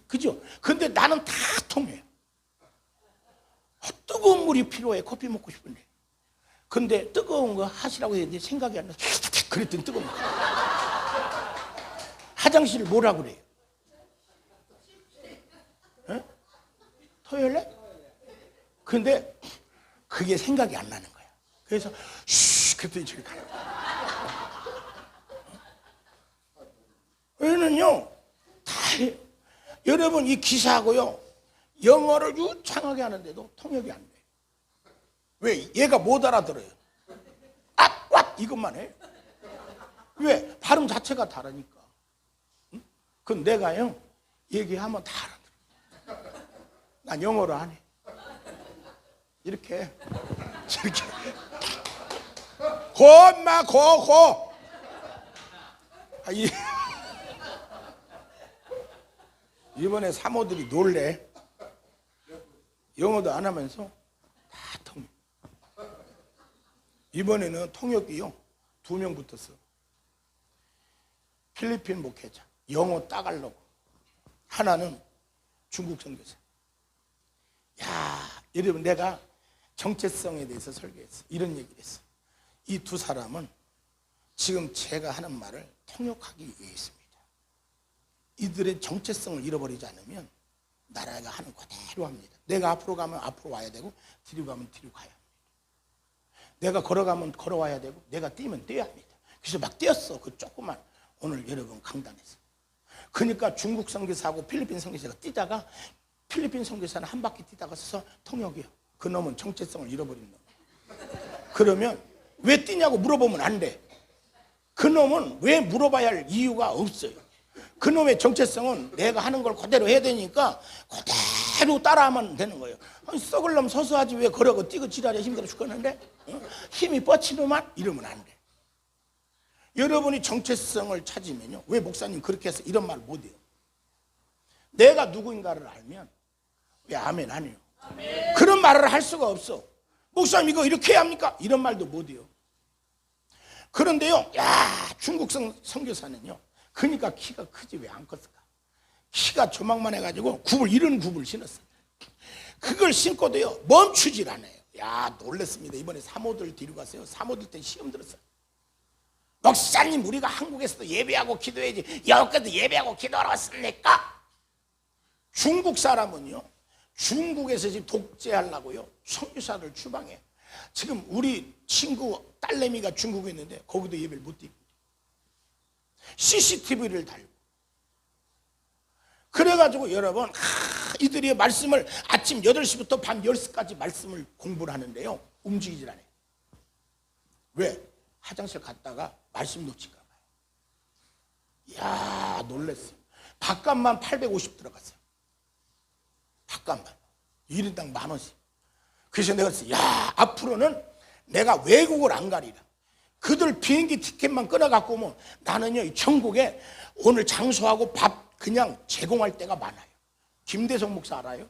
그죠? 근데 나는 다 통해요. 뜨거운 물이 필요해. 커피 먹고 싶은데. 근데 뜨거운 거 하시라고 했는데 생각이 안 나서 그랬더니 뜨거운 거. 화장실 뭐라 그래요? 예? 토요일에? 근데 그게 생각이 안 나는 거야. 그래서 쉬 그랬더니 저기 가요. 왜냐면요, 다 해요. 여러분, 이 기사하고요, 영어를 유창하게 하는데도 통역이 안 돼. 왜? 얘가 못 알아들어요. 왓 이것만 해. 왜? 발음 자체가 다르니까. 응? 그건 내가요, 얘기하면 다 알아들어. 난 영어를 안 해. 이렇게 저렇게 고 엄마 고 이번에 사모들이 놀래. 영어도 안 하면서 다 통역. 이번에는 통역이요, 2명 붙었어. 필리핀 목회자, 영어 따갈려고. 하나는 중국 선교사. 야, 여러분, 내가 정체성에 대해서 설교했어. 이런 얘기를 했어. 이 두 사람은 지금 제가 하는 말을 통역하기 위해 있습니다. 이들의 정체성을 잃어버리지 않으면 나라가 하는 그대로 합니다. 내가 앞으로 가면 앞으로 와야 되고, 뒤로 가면 뒤로 가야 합니다. 내가 걸어가면 걸어와야 되고, 내가 뛰면 뛰어야 합니다. 그래서 막 뛰었어. 그 조그만 오늘 여러분 강단에서. 그러니까 중국 선교사하고 필리핀 선교사가 뛰다가, 필리핀 선교사는 한 바퀴 뛰다가 서서 통역이요. 그 놈은 정체성을 잃어버린 놈. 그러면 왜 뛰냐고 물어보면 안 돼. 그 놈은 왜 물어봐야 할 이유가 없어요. 그 놈의 정체성은 내가 하는 걸 그대로 해야 되니까 그대로 따라하면 되는 거예요. 아니, 썩을 놈 서서 하지 왜 걸어고 뛰고 지랄해 힘들어 죽겠는데? 힘이 뻗치노만? 이러면 안 돼. 여러분이 정체성을 찾으면요, 왜 목사님 그렇게 해서 이런 말 못해요? 내가 누구인가를 알면 왜 아멘 안 해요? 아멘. 그런 말을 할 수가 없어. 목사님 이거 이렇게 해야 합니까? 이런 말도 못해요. 그런데요, 야, 중국 선교사는요, 그러니까 키가 크지 왜 안 컸을까? 키가 조망만 해가지고 이런 굽을 신었어. 그걸 신고도요, 멈추질 않아요. 야, 놀랬습니다. 이번에 사모들 뒤로 갔어요. 사모들 때 시험 들었어요. 목사님, 우리가 한국에서도 예배하고 기도해야지 여기까지 예배하고 기도하러 왔습니까? 중국 사람은요, 중국에서 지금 독재하려고요, 선교사를 추방해. 지금 우리 친구 딸내미가 중국에 있는데 거기도 예배를 못 드립니다. CCTV를 달고. 그래가지고 여러분, 이들이 말씀을 아침 8시부터 밤 10시까지 말씀을 공부를 하는데요, 움직이질 않아요. 왜? 화장실 갔다가 말씀 놓칠까 봐요. 이야, 놀랬어요. 밥값만 850 들어갔어요. 밥값만. 1인당 10,000원씩. 그래서 내가 그랬어요. 야, 앞으로는 내가 외국을 안 가리라. 그들 비행기 티켓만 끊어갖고 오면 나는요, 이 천국에 오늘 장소하고 밥 그냥 제공할 때가 많아요. 김대성 목사 알아요?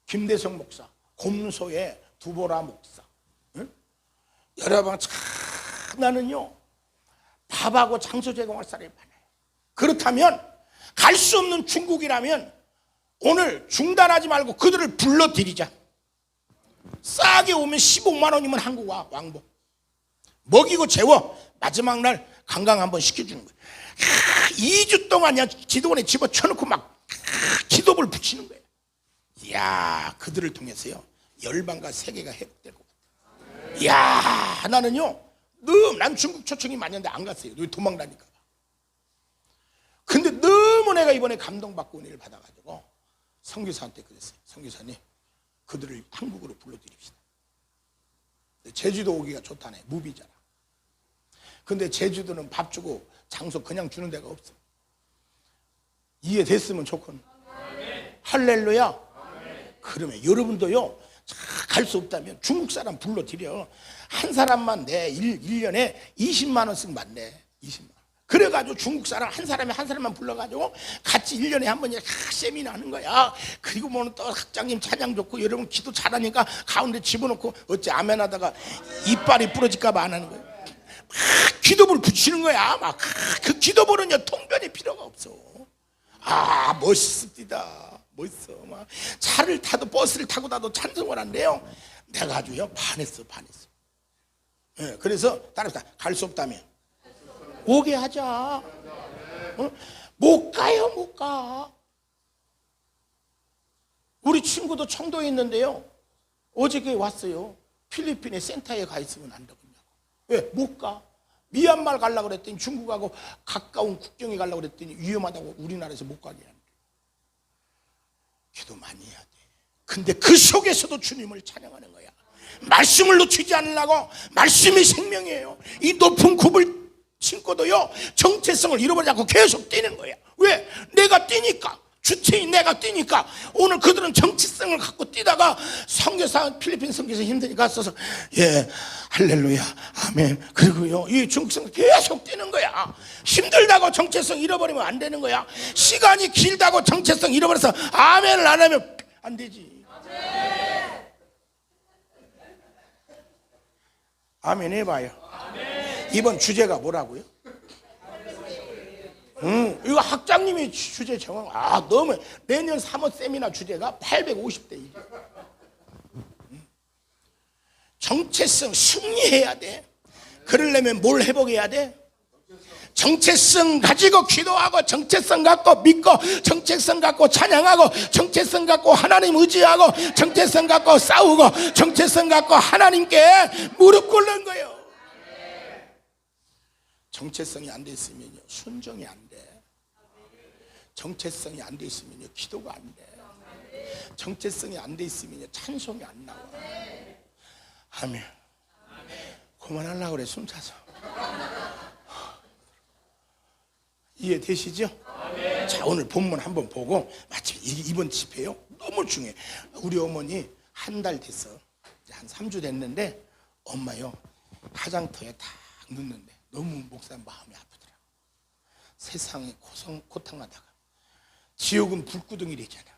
김대성 목사, 곰소의 두보라 목사. 응? 여러분, 참 나는요, 밥하고 장소 제공할 사람이 많아요. 그렇다면 갈 수 없는 중국이라면 오늘 중단하지 말고 그들을 불러들이자. 싸게 오면 15만 원이면 한국 와. 왕복 먹이고 재워 마지막 날 관광 한번 시켜주는 거야. 2주 동안이야 기도원에 집어쳐놓고 막 기도를 붙이는 거야. 이야, 그들을 통해서요 열방과 세계가 회복되고. 이야, 나는요 난 중국 초청이 많이 했는데 안 갔어요. 도망다니까. 근데 너무 내가 이번에 감동받고 은혜를 받아가지고 선교사한테 그랬어요. 선교사님, 그들을 한국으로 불러드립시다. 제주도 오기가 좋다네. 무비잖아. 근데 제주도는 밥 주고 장소 그냥 주는 데가 없어. 이해됐으면 좋거든. 할렐루야. 그러면 여러분도요 갈 수 없다면 중국 사람 불러드려. 한 사람만 내 1년에 20만 원씩 만내. 20만 원. 그래가지고 중국 사람 한 사람이 한 사람만 불러가지고 같이 1년에 한 번씩 세미나 하는 거야. 그리고 뭐는 또 학장님 찬양 좋고 여러분 기도 잘하니까 가운데 집어넣고 어째 아멘 하다가 이빨이 부러질까 봐 안 하는 거야. 막 기도불 붙이는 거야. 막 그 기도불은요 통변이 필요가 없어. 아, 멋있습니다. 멋있어. 막 차를 타도 버스를 타고 나도 찬송을 한대요. 내가 아주요 반했어. 예, 그래서 따라서 갈 수 없다면 오게 하자. 어? 못 가요, 못 가. 우리 친구도 청도에 있는데요. 어저께 왔어요. 필리핀에 센터에 가 있으면 안 되겠냐고. 왜? 못 가. 미얀마 가려고 그랬더니 중국하고 가까운 국경에 가려고 그랬더니 위험하다고 우리나라에서 못 가게 한대. 기도 많이 해야 돼. 근데 그 속에서도 주님을 찬양하는 거야. 말씀을 놓치지 않으려고. 말씀이 생명이에요. 이 높은 굽을 신고도요 정체성을 잃어버리지 않고 계속 뛰는 거야. 왜? 내가 뛰니까. 주체인 내가 뛰니까. 오늘 그들은 정체성을 갖고 뛰다가 선교사 필리핀 선교사 힘드니까 써서 예 할렐루야 아멘. 그리고요 이 정체성 계속 뛰는 거야. 힘들다고 정체성 잃어버리면 안 되는 거야. 시간이 길다고 정체성 잃어버려서 아멘을 안 하면 안 되지. 아멘 해봐요. 이번 주제가 뭐라고요? 이거 학장님이 주제 정한. 너무 내년 3월 세미나 주제가 850대 1. 정체성 승리해야 돼. 그러려면 뭘 회복해야 돼? 정체성 가지고 기도하고 정체성 갖고 믿고 정체성 갖고 찬양하고 정체성 갖고 하나님 의지하고 정체성 갖고 싸우고 정체성 갖고 하나님께 무릎 꿇는 거예요. 정체성이 안 돼 있으면요 순종이 안 돼. 정체성이 안 돼 있으면요 기도가 안 돼. 정체성이 안 돼 있으면요 찬송이 안 나와. 아멘. 그만하려고 그래 숨 차서. 이해되시죠? 자, 오늘 본문 한번 보고 마침 이번 집회요 너무 중요해. 우리 어머니 한 달 됐어. 한 3주 됐는데 엄마요 화장터에 딱 눕는데 너무 목사님 마음이 아프더라고. 세상에 고통하다가 지옥은 불구덩이래잖아.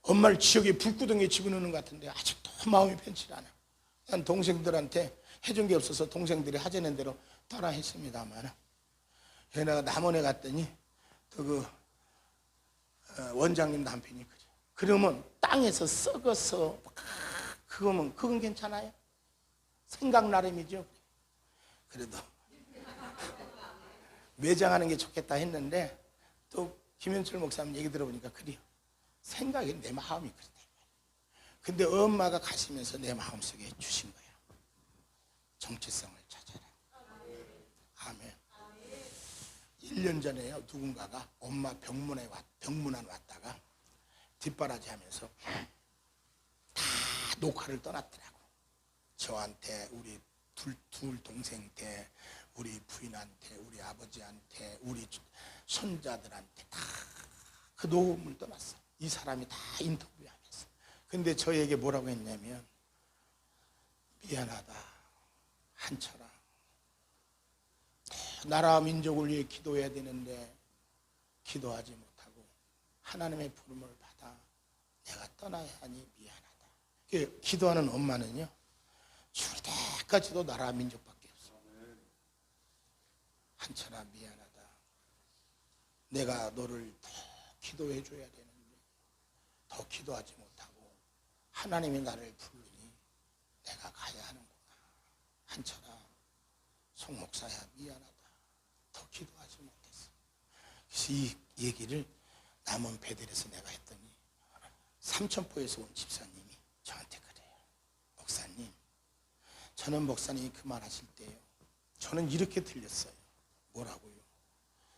엄마를 지옥에 불구덩이에 집어넣는 것 같은데 아직도 마음이 편치 않아. 난 동생들한테 해준 게 없어서 동생들이 하자는 대로 따라 했습니다만 내가 남원에 갔더니 그 원장님 남편이 그래. 그러면 땅에서 썩어서 그건 괜찮아요? 생각 나름이죠. 그래도 매장하는 게 좋겠다 했는데 또 김현철 목사님 얘기 들어보니까 그래요. 생각이 내 마음이 그렇다. 근데 엄마가 가시면서 내 마음속에 주신 거야. 정체성을 찾아라. 아멘. 1년 전에요 누군가가 엄마 병문안 왔다가 뒷바라지 하면서 다 녹화를 떠났더라고. 저한테 우리 둘 동생한테 우리 부인한테 우리 아버지한테 우리 손자들한테 다 그 녹음을 떠났어. 이 사람이 다 인터뷰하면서. 근데 저에게 뭐라고 했냐면 미안하다 한철아. 나라 민족을 위해 기도해야 되는데 기도하지 못하고 하나님의 부름을 받아 내가 떠나야 하니 미안하다. 기도하는 엄마는요 죽을 때까지도 나라 민족밖에 없어. 한철아 미안하다. 내가 너를 더 기도해 줘야 되는데 더 기도하지 못하고 하나님이 나를 부르니 내가 가야 하는구나. 한철아, 송 목사야 미안하다. 더 기도하지 못했어. 그래서 이 얘기를 남원 베델에서 내가 했더니 삼천포에서 온 집사님이 저한테 그래요. 목사님, 저는 목사님이 그 말하실 때요, 저는 이렇게 들렸어요. 뭐라고요?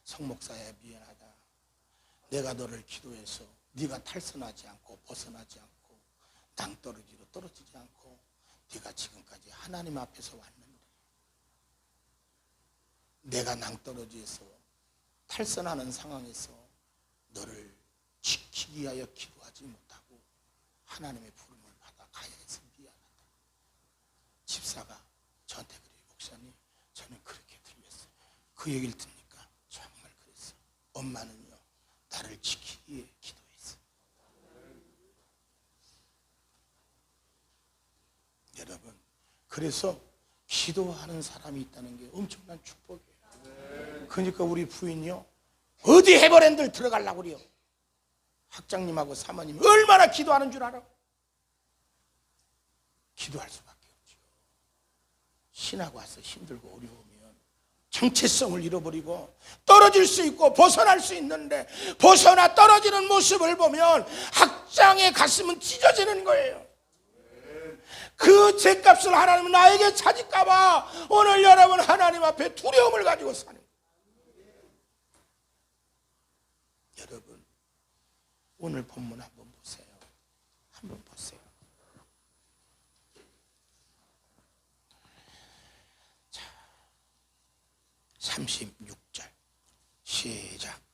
성 목사야 미안하다. 내가 너를 기도해서 네가 탈선하지 않고 벗어나지 않고 낭떠러지로 떨어지지 않고 네가 지금까지 하나님 앞에서 왔는데 내가 낭떠러지에서 탈선하는 상황에서 너를 지키기 위하여 기도하지 못하고 하나님의 부름을 받아 가야 해서 미안하다. 집사가 저한테 그래요. 목사님, 저는 그렇게 들렸어요. 그 얘기를 듣니까 정말 그랬어요. 엄마는요, 나를 지키기 위해 기도했어요. 여러분, 그래서 기도하는 사람이 있다는 게 엄청난 축복이에요. 그러니까 우리 부인이요, 어디 해버랜드를 들어가려고 그래요. 학장님하고 사모님이 얼마나 기도하는 줄 알아? 기도할 수밖에 없죠. 신학 와서 힘들고 어려우면 정체성을 잃어버리고 떨어질 수 있고 벗어날 수 있는데 벗어나 떨어지는 모습을 보면 학장의 가슴은 찢어지는 거예요. 그 죄값을 하나님은 나에게 찾을까 봐 오늘 여러분 하나님 앞에 두려움을 가지고 사는 거예요. 여러분, 오늘 본문 한번 보세요. 한번 보세요. 자, 36절 시작.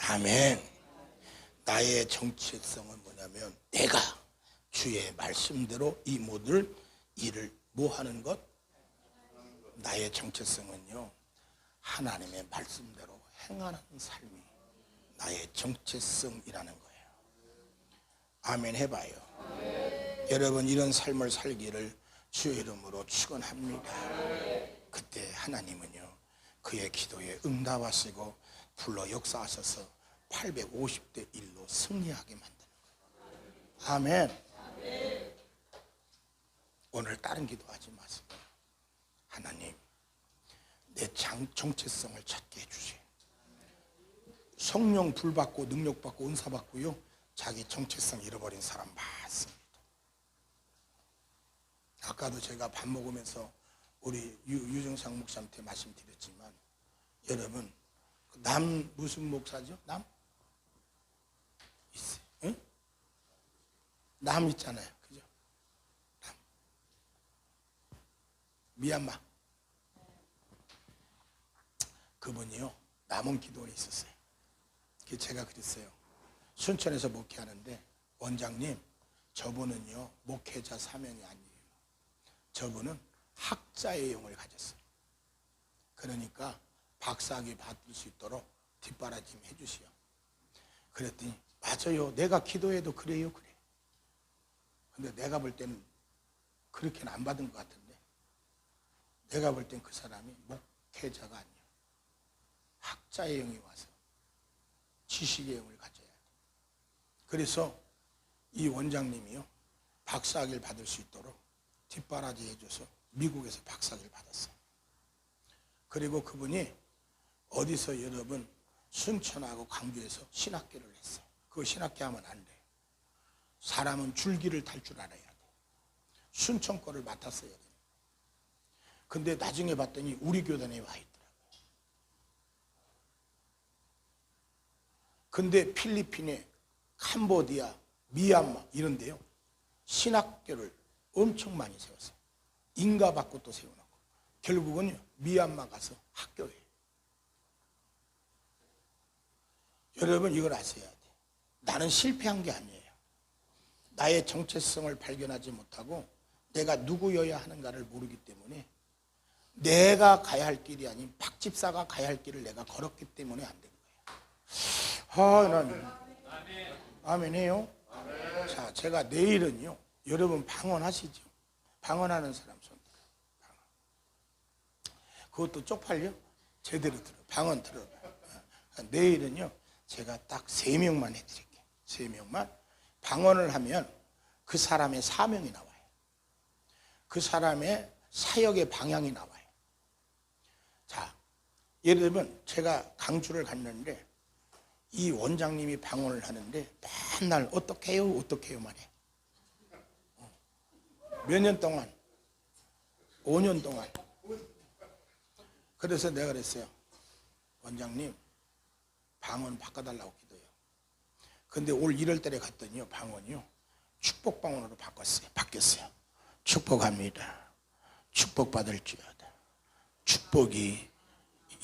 아멘. 나의 정체성은 뭐냐면 내가 주의 말씀대로 이 모든 일을 뭐 하는 것? 나의 정체성은요, 하나님의 말씀대로 행하는 삶이 나의 정체성이라는 거예요. 아멘 해봐요. 여러분, 이런 삶을 살기를 주의 이름으로 축원합니다. 그때 하나님은요, 그의 기도에 응답하시고 불러 역사하셔서 850대 1로 승리하게 만드는 거예요. 아멘. 오늘 다른 기도하지 마세요. 하나님, 내 정체성을 찾게 해주세요. 성령 불 받고 능력 받고 은사 받고요, 자기 정체성 잃어버린 사람 많습니다. 아까도 제가 밥 먹으면서 우리 유정상 목사한테 말씀드렸지만, 여러분, 남 무슨 목사죠? 남? 있어요. 응? 남 있잖아요. 그죠? 남. 미얀마. 그분이요, 남은 기도에 있었어요. 제가 그랬어요. 순천에서 목회하는데, 원장님, 저분은요, 목회자 사명이 아니에요. 저분은 학자의 영을 가졌어요. 그러니까 박사학위 받을 수 있도록 뒷바라짐 해주시오. 그랬더니 맞아요. 내가 기도해도 그래요. 그래. 근데 내가 볼 때는 그렇게는 안 받은 것 같은데, 내가 볼 땐 그 사람이 목회자가 아니에요. 학자의 영이 와서 지식의 영을 가져야 돼. 그래서 이 원장님이요, 박사학위를 받을 수 있도록 뒷바라지 해줘서 미국에서 박사학위를 받았어요. 그리고 그분이 어디서 여러분 순천하고 광주에서 신학교를 했어요. 그거 신학교 하면 안 돼요. 사람은 줄기를 탈 줄 알아야 돼. 순천 거를 맡았어야 돼요. 근데 나중에 봤더니 우리 교단에 와 있더라고요. 근데 필리핀에 캄보디아, 미얀마 이런 데요, 신학교를 엄청 많이 세웠어요. 인가 받고 또 세워놓고 결국은요, 미얀마 가서 학교예요. 여러분, 이걸 아셔야 돼. 나는 실패한 게 아니에요. 나의 정체성을 발견하지 못하고 내가 누구여야 하는가를 모르기 때문에 내가 가야 할 길이 아닌 박 집사가 가야 할 길을 내가 걸었기 때문에 안 된 거예요. 난 아멘 해요. 자, 제가 내일은요, 여러분 방언하시죠? 방언하는 사람 손 들어요. 방언. 그것도 쪽팔려? 제대로 들어. 방언 들어. 내일은요, 제가 딱 3명만 해드릴게요. 3명만. 방언을 하면 그 사람의 사명이 나와요. 그 사람의 사역의 방향이 나와요. 자, 예를 들면 제가 강주를 갔는데 이 원장님이 방언을 하는데 맨날 어떡해요만 해. 몇 년 동안? 5년 동안. 그래서 내가 그랬어요. 원장님, 방언 바꿔달라고 기도해요. 근데 올 1월달에 갔더니요, 방언이요, 축복방언으로 바뀌었어요. 축복합니다. 축복받을지어다. 축복이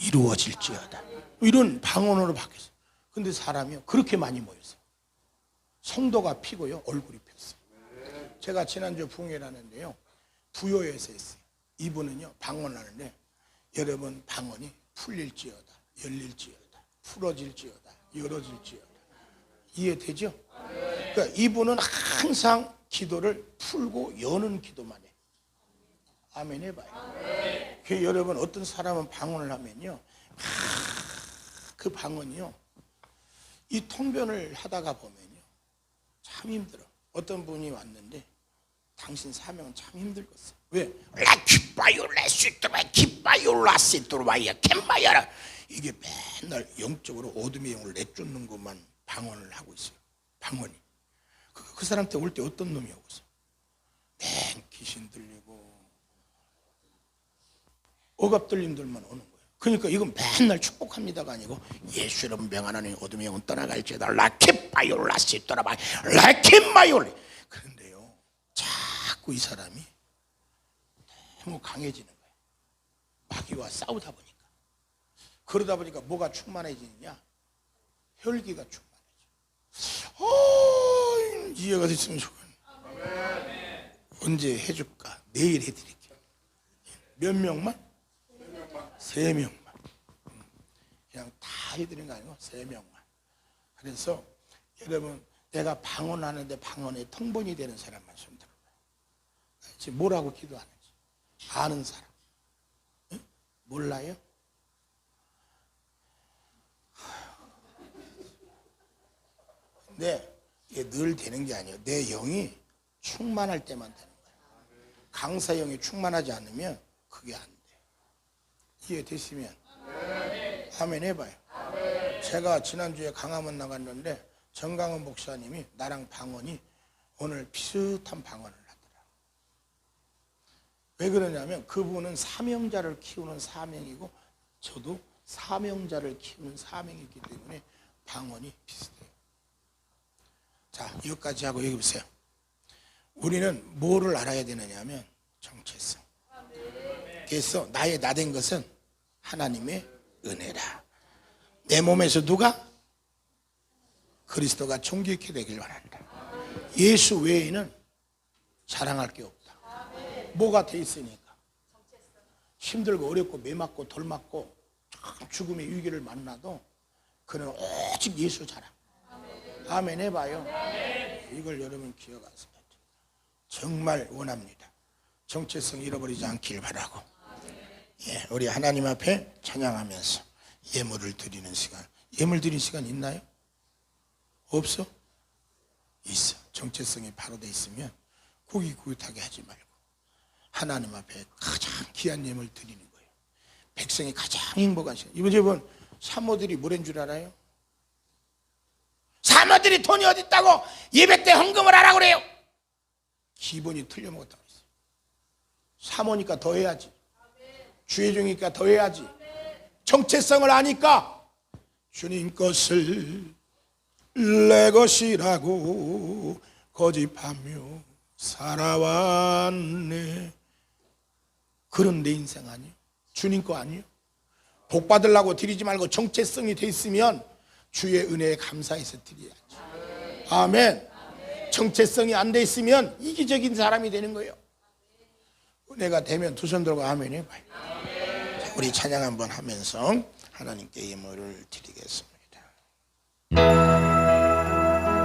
이루어질지어다. 이런 방언으로 바뀌었어요. 근데 사람이요, 그렇게 많이 모였어요. 성도가 피고요, 얼굴이 폈어요. 제가 지난주 부흥회를 하는데요, 부여에서 했어요. 이분은요, 방언을 하는데 여러분 방언이 풀릴지어다, 열릴지어다, 풀어질지어다, 열어질지어다. 이해되죠? 그러니까 이분은 항상 기도를 풀고 여는 기도만 해. 아멘 해봐요. 그 여러분, 어떤 사람은 방언을 하면요, 그 방언이요, 이 통변을 하다가 보면요, 참 힘들어. 어떤 분이 왔는데 당신 사명은 참 힘들겠어. 왜? 이게 맨날 영적으로 어둠의 영을 내쫓는 것만 방언을 하고 있어요. 방언이. 그 사람한테 올 때 어떤 놈이 오고 있어? 맨 귀신 들리고 억압 들림들만 오는 거예요. 그러니까 이건 맨날 축복합니다가 아니고 예수 이름 명하나니 어둠의 영은 떠나갈지어다. 라키바이올라시 떠나봐. 라키바이올리. 그런데요, 자꾸 이 사람이 너무 강해지는 거예요. 마귀와 싸우다 보니까. 그러다 보니까 뭐가 충만해지느냐? 혈기가 충만해져. 이해가 됐으면 좋겠네. 언제 해줄까? 내일 해드릴게요. 몇 명만? 3명만. 그냥 다 해드리는 거 아니고 3명만. 그래서 여러분, 내가 방언하는데 방언에 통번이 되는 사람만 손 들어봐요. 지금 뭐라고 기도하는지 아는 사람. 응? 몰라요? 근데 이게 늘 되는 게 아니에요. 내 영이 충만할 때만 되는 거예요. 강사 영이 충만하지 않으면 그게 안 돼요. 이해되시면 아멘 해봐요. 제가 지난주에 강화문 나갔는데 정강원 목사님이 나랑 방언이 오늘 비슷한 방언을 하더라. 왜 그러냐면 그분은 사명자를 키우는 사명이고 저도 사명자를 키우는 사명이기 때문에 방언이 비슷해요. 자, 여기까지 하고 여기 보세요. 우리는 뭐를 알아야 되느냐면 정체성. 그래서 나의 나된 것은 하나님의 은혜라. 내 몸에서 누가? 그리스도가 존귀케 되길 원한다. 예수 외에는 자랑할 게 없다. 뭐가 돼 있으니까. 힘들고 어렵고 매 맞고 돌 맞고 죽음의 위기를 만나도 그는 오직 예수 자랑. 아멘 해봐요. 이걸 여러분 기억하세요. 정말 원합니다. 정체성 잃어버리지 않길 바라고. 예, 우리 하나님 앞에 찬양하면서 예물을 드리는 시간. 예물 드리는 시간 있나요? 없어? 있어. 정체성이 바로 돼 있으면 구깃구깃하게 하지 말고 하나님 앞에 가장 귀한 예물 드리는 거예요. 백성이 가장 행복한 시간. 이번 사모들이 뭐란 줄 알아요? 사모들이 돈이 어디 있다고 예배 때 헌금을 하라고 그래요. 기본이 틀려먹었다고 그랬어요. 사모니까 더 해야지. 주의 종이니까 더 해야지. 정체성을 아니까 주님 것을 내 것이라고 거짓하며 살아왔네. 그런 내 인생 아니에요? 주님 거 아니에요? 복 받으려고 드리지 말고 정체성이 돼 있으면 주의 은혜에 감사해서 드려야지. 아멘. 정체성이 안 돼 있으면 이기적인 사람이 되는 거예요. 은혜가 되면 두 손 들고 아멘 해봐요. 자, 우리 찬양 한번 하면서 하나님께 예물을 드리겠습니다.